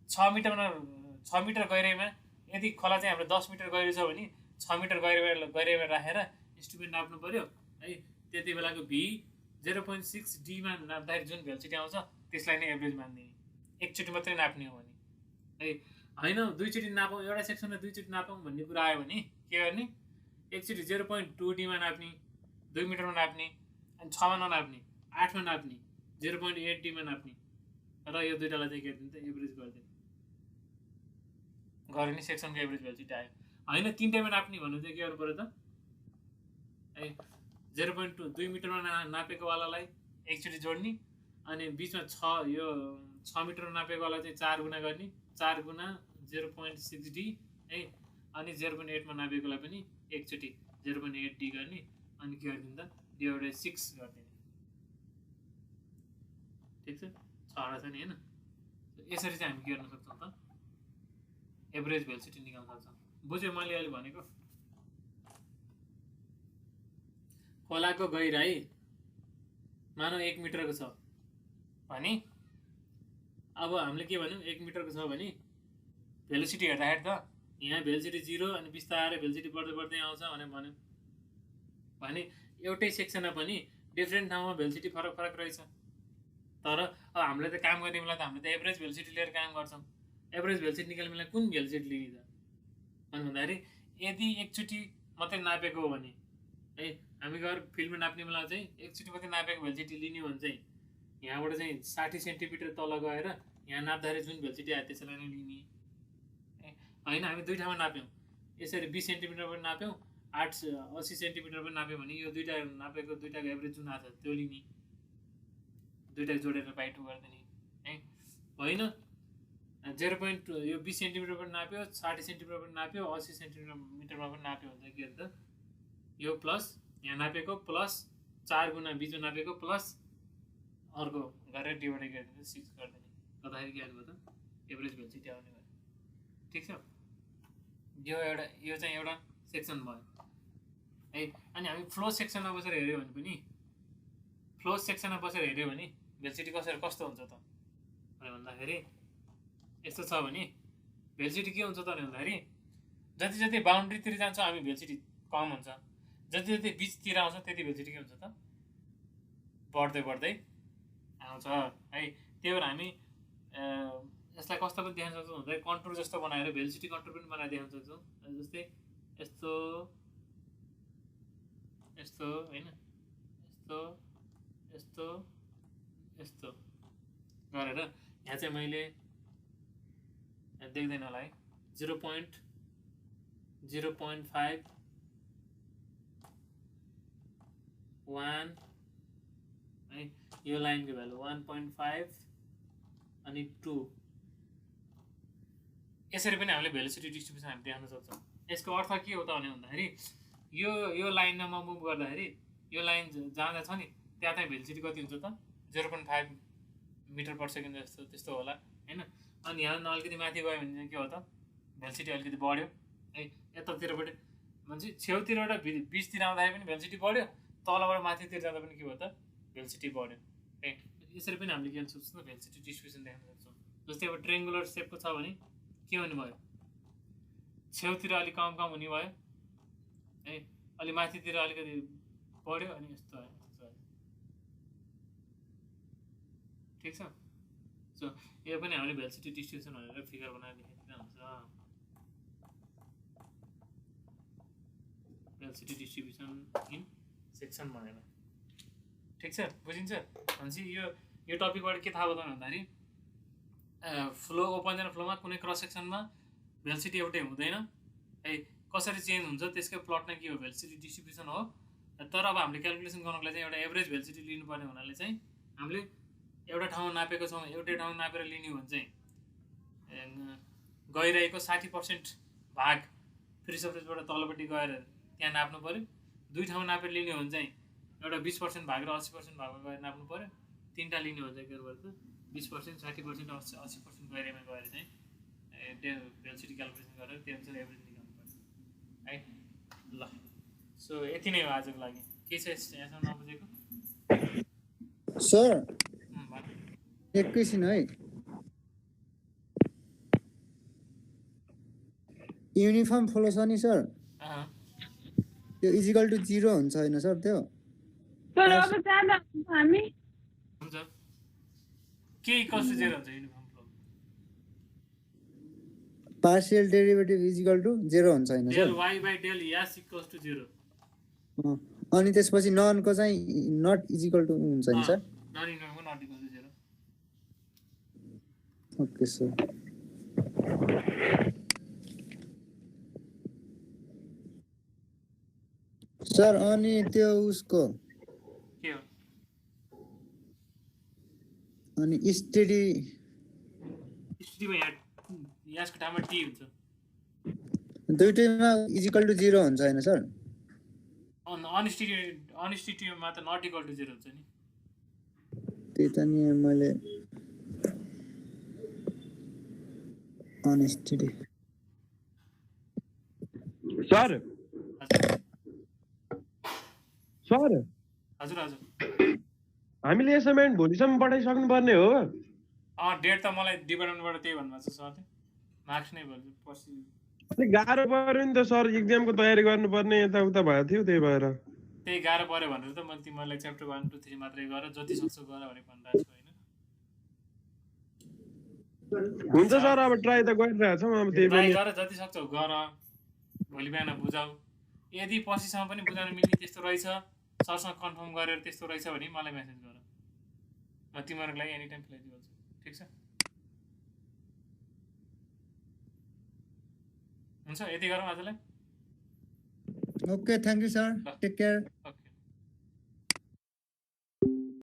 6 मिटर गहिराइमा यदि खोला चाहिँ हाम्रो 10 मिटर गहिरो छ भने 6 मिटर गहिराइमा राखेर इन्स्ट्रुमेन्ट नाप्नु पर्यो है त्यति बेलाको भी 0.6Dमा नाप्दाखेरि जुन भेलोसिटी आउँछ त्यसलाई नै एभरेज मानिदिने एकचोटि मात्रै नाप्ने हो भने है होइन दुईचोटि नापौँ एउटा सेक्सनमा दुईचोटि नापौँ भन्ने कुरा आयो भने के गर्ने एकचोटि 0.2Dमा नाप्ने 2 मिटरमा नाप्ने अनि 6मा ननाप्ने 8मा नाप्ने 0.8Dमा नाप्ने र यो दुइटालाई चाहिँ के गरिदिनु त एभरेज गरिदिनु गऱ्यो नि सेक्सनको एभरेज भेलोसिटी आयो होइन तिनटैमा नाप्ने भन्नु चाहिँ के गर्नु पऱ्यो त है 2 मिटरमा नापेको वालालाई एकचोटि जोड्ने अनि बिचमा 6 मिटरमा नापेको वाला चाहिँ 4 गुणा गर्ने 4 गुणा 0.6D है अनि 0.8मा नापेकोलाई पनि एकचोटि 0.8D गर्ने अनि के गरिदिनु त डिभाइडेड 6 गरिदिने ठिक छ 6वटा छ नि होइन यसरी चाहिँ हामी के गर्न सक्छौँ त एभरेज भेलोसिटी निकाल्न सक्छौँ बुझ्यो मैले अहिले भनेको खोलाको गहिराई मानौ 1 मिटरको छ भने अब हामीले के भन्यौँ 1 मिटरको छ भने भेलोसिटी हेर्दाखेरि त यहाँ भेलोसिटी 0 अनि बिस्तारै भेलोसिटी बढ्दै आउँछ भनेर भन्यौँ भने एउटै सेक्सनमा पनि डिफ्रेन्ट ठाउँमा भेलोसिटी फरक रहेछ तर अब हामीले त काम गर्ने बेला त हामीले त एभरेज भेलोसिटी लिएर काम गर्छौँ एभरेज भेलोसिटी निकाल्ने बेला कुन भेलोसिटी लिने त भन्दाखेरि यदि एकचोटि मात्रै नापेको हो भने है हामी गएर फिल्डमा नाप्ने बेला चाहिँ एकचोटि मात्रै नापेको भेलोसिटी लिने हो भने चाहिँ यहाँबाट चाहिँ 60 सेन्टिमिटर तल गएर यहाँ नाप्दाखेरि जुन भेलोसिटी आयो त्यसैलाई नै लिने होइन हामी दुई ठाउँमा नाप्यौँ यसरी 20 सेन्टिमिटर पनि नाप्यौँ 80 सेन्टिमिटर पनि नाप्यौँ भने यो दुईवटा नापेको दुईवटाको एभरेज जुन आएको छ त्यो लिने दुईवटा जोडेर बाइ 2 गरिदिने है होइन 0.2 यो 20 सेन्टिमिटर पनि नाप्यो 60 सेन्टिमिटर पनि नाप्यो 80 सेन्टिमिटरमा पनि नाप्यो भने चाहिँ के अरे त यो प्लस यहाँ नापेको प्लस 4 गुणा बिचमा नापेको प्लस अर्को गरेर डिभाइड गरिदिनु 6 गरिदिने गर्दाखेरि के आउनुभयो त एभरेज भेलोसिटी आउने भयो ठिक छ यो चाहिँ एउटा सेक्सन भयो है अनि हामी फ्लो सेक्सनमा बसेर हेऱ्यो भने पनि फ्लो सेक्सनमा बसेर हेऱ्यो भने भेलोसिटी कस्तो हुन्छ त भन्दाखेरि यस्तो छ भने भेलोसिटी के हुन्छ त भन्दाखेरि जति बाउन्ड्रीतिर जान्छ हामी भेलोसिटी कम हुन्छ जति बिचतिर आउँछ त्यति भेलोसिटी के हुन्छ त बढ्दै आउँछ है त्यही भएर हामी यसलाई कस्तो पनि देखाउन सक्छौँ भन्दाखेरि कन्टुर जस्तो बनाएर भेलोसिटी कन्टुर पनि बनाएर देखाउन सक्छौँ जस्तै यस्तो होइन यस्तो गरेर यहाँ चाहिँ मैले देख्दैन होला है 0.5 1 है यो लाइनको भ्यालु 1.5 अनि 2 यसरी पनि हामीले भेलोसिटी डिस्ट्रिब्युसन हामी देखाउन सक्छौँ यसको अर्थ के हो त भन्दाखेरि यो लाइनमा म मुभ गर्दाखेरि यो लाइन जाँदा छ नि त्यहाँ चाहिँ भेलोसिटी कति हुन्छ त 0.5 मिटर पर सेकेन्ड जस्तो त्यस्तो होला होइन अनि यहाँ अलिकति माथि गयो भने चाहिँ के हो त भेलोसिटी अलिकति बढ्यो है यतातिरबाट भनेपछि छेउतिरबाट बिचतिर आउँदाखेरि पनि भेलोसिटी बढ्यो, तलबाट माथितिर जाँदा पनि के भयो त भेलोसिटी बढ्यो है। यसरी पनि हामीले के सोच्छौँ त भेलोसिटी डिस्ट्रिब्युसन देख्न सक्छौँ। जस्तै अब ट्रेङ्गुलर सेपको छ भने के हुने भयो, छेउतिर अलिक कम कम हुने भयो है, अलि माथितिर अलिकति बढ्यो अनि यस्तो आयो। ठिक छ। सो यो पनि हामीले भेलोसिटी डिस्ट्रिब्युसन भनेर फिगर बनाएर लेखिदिँदा हुन्छ। भेलोसिटी डिस्ट्रिब्युसन इन सेक्सन भनेर। ठिक छ, बुझिन्छ। भनेपछि यो टपिकबाट के थाहा बताउनु भन्दाखेरि फ्लो ओपन एन्ड फ्लोमा कुनै क्रस सेक्सनमा भेलोसिटी एउटै हुँदैन है। कसरी चेन्ज हुन्छ त्यसकै प्लट नै के हो, भेलोसिटी डिस्ट्रिब्युसन हो। तर अब हामीले क्यालकुलेसन गर्नुको लागि चाहिँ एउटा एभरेज भेलोसिटी लिनुपर्ने हुनाले चाहिँ हामीले एउटा ठाउँमा नापेको छौँ, एउटै ठाउँमा नापेर लिने हो भने चाहिँ गइरहेको 60% भाग फ्री सर्फेसबाट तलपट्टि गएर त्यहाँ नाप्नु पऱ्यो। दुई ठाउँमा नापेर लिने हो भने चाहिँ एउटा 20% भाग र 80% भागमा गएर नाप्नु पऱ्यो। तिनवटा लिने हो भने चाहिँ 20%, 60%, 80% गइरहेमा गएर चाहिँ भेलोसिटी क्यालकुलेसन गरेर त्यो अनुसार एभरेज निकाल्नु पर्छ है। ल सो यति नै हो आजको लागि। के छ यहाँसम्म नबुझेको सर? एकैछिन है। युनिफर्म फ्लो छ नि सर, त्यो इजिकल टु 0 हुन्छ होइन सर? त्यो सर अब जाँदा हामी हुन्छ के इक्वल्स टु 0 हुन्छ uniform flow? Partial derivative equal to 0 हुन्छ होइन del sir? y by del s equals to 0। अनि त्यसपछि ननको चाहिँ नट इजिकल टु हुन्छ नि सर? नन युनिफर्मको not equal to 0। Okay sir. Sir अनि त्यो उसको के हो अनि स्टेडी स्थितिमा यसको ठाउँमा टी हुन्छ। दुईटैमा इजिकल टु 0 हुन्छ होइन सर? अनस्टिटीमा त नट इक्वल टु 0 हुन्छ नि। त्यही त नि मैले अनस्टेडी। सर सर हजुर हजुर हामीले एसाइनमेन्ट भोलिसम्म पठाइसक्नु पर्ने हो। डेट त मलाई डिपार्टमेन्टबाट त्यही भन्नुभएको छ सरले, मार्क्स नै भन्छ पछि। अलिक गाह्रो पऱ्यो नि त सर, इक्जामको तयारी गर्नुपर्ने यताउता भएको थियो, त्यही भएर। त्यही गाह्रो पऱ्यो भनेर त मैले तिमीहरूलाई च्याप्टर 1, 2, 3 मात्रै गर, जति सक्छौ गर भनेर भनिरहेको छु होइन। हुन्छ सर, अब ट्राई त गरिरहेको छौँ, अब त्यही ट्राई पनि। गर, जति सक्छौ गर, भोलि बिहान बुझाऊ। यदि पछिसम्म पनि बुझाउन मिल्ने त्यस्तो रहेछ, सरसँग कन्फर्म गरेर त्यस्तो रहेछ भने मलाई मेसेज गर, म तिमीहरूको लागि एनी टाइम फ्लेक्सिबल छु। ठिक छ, हुन्छ यति गरौँ आजलाई। Okay, thank you sir, take care. Okay.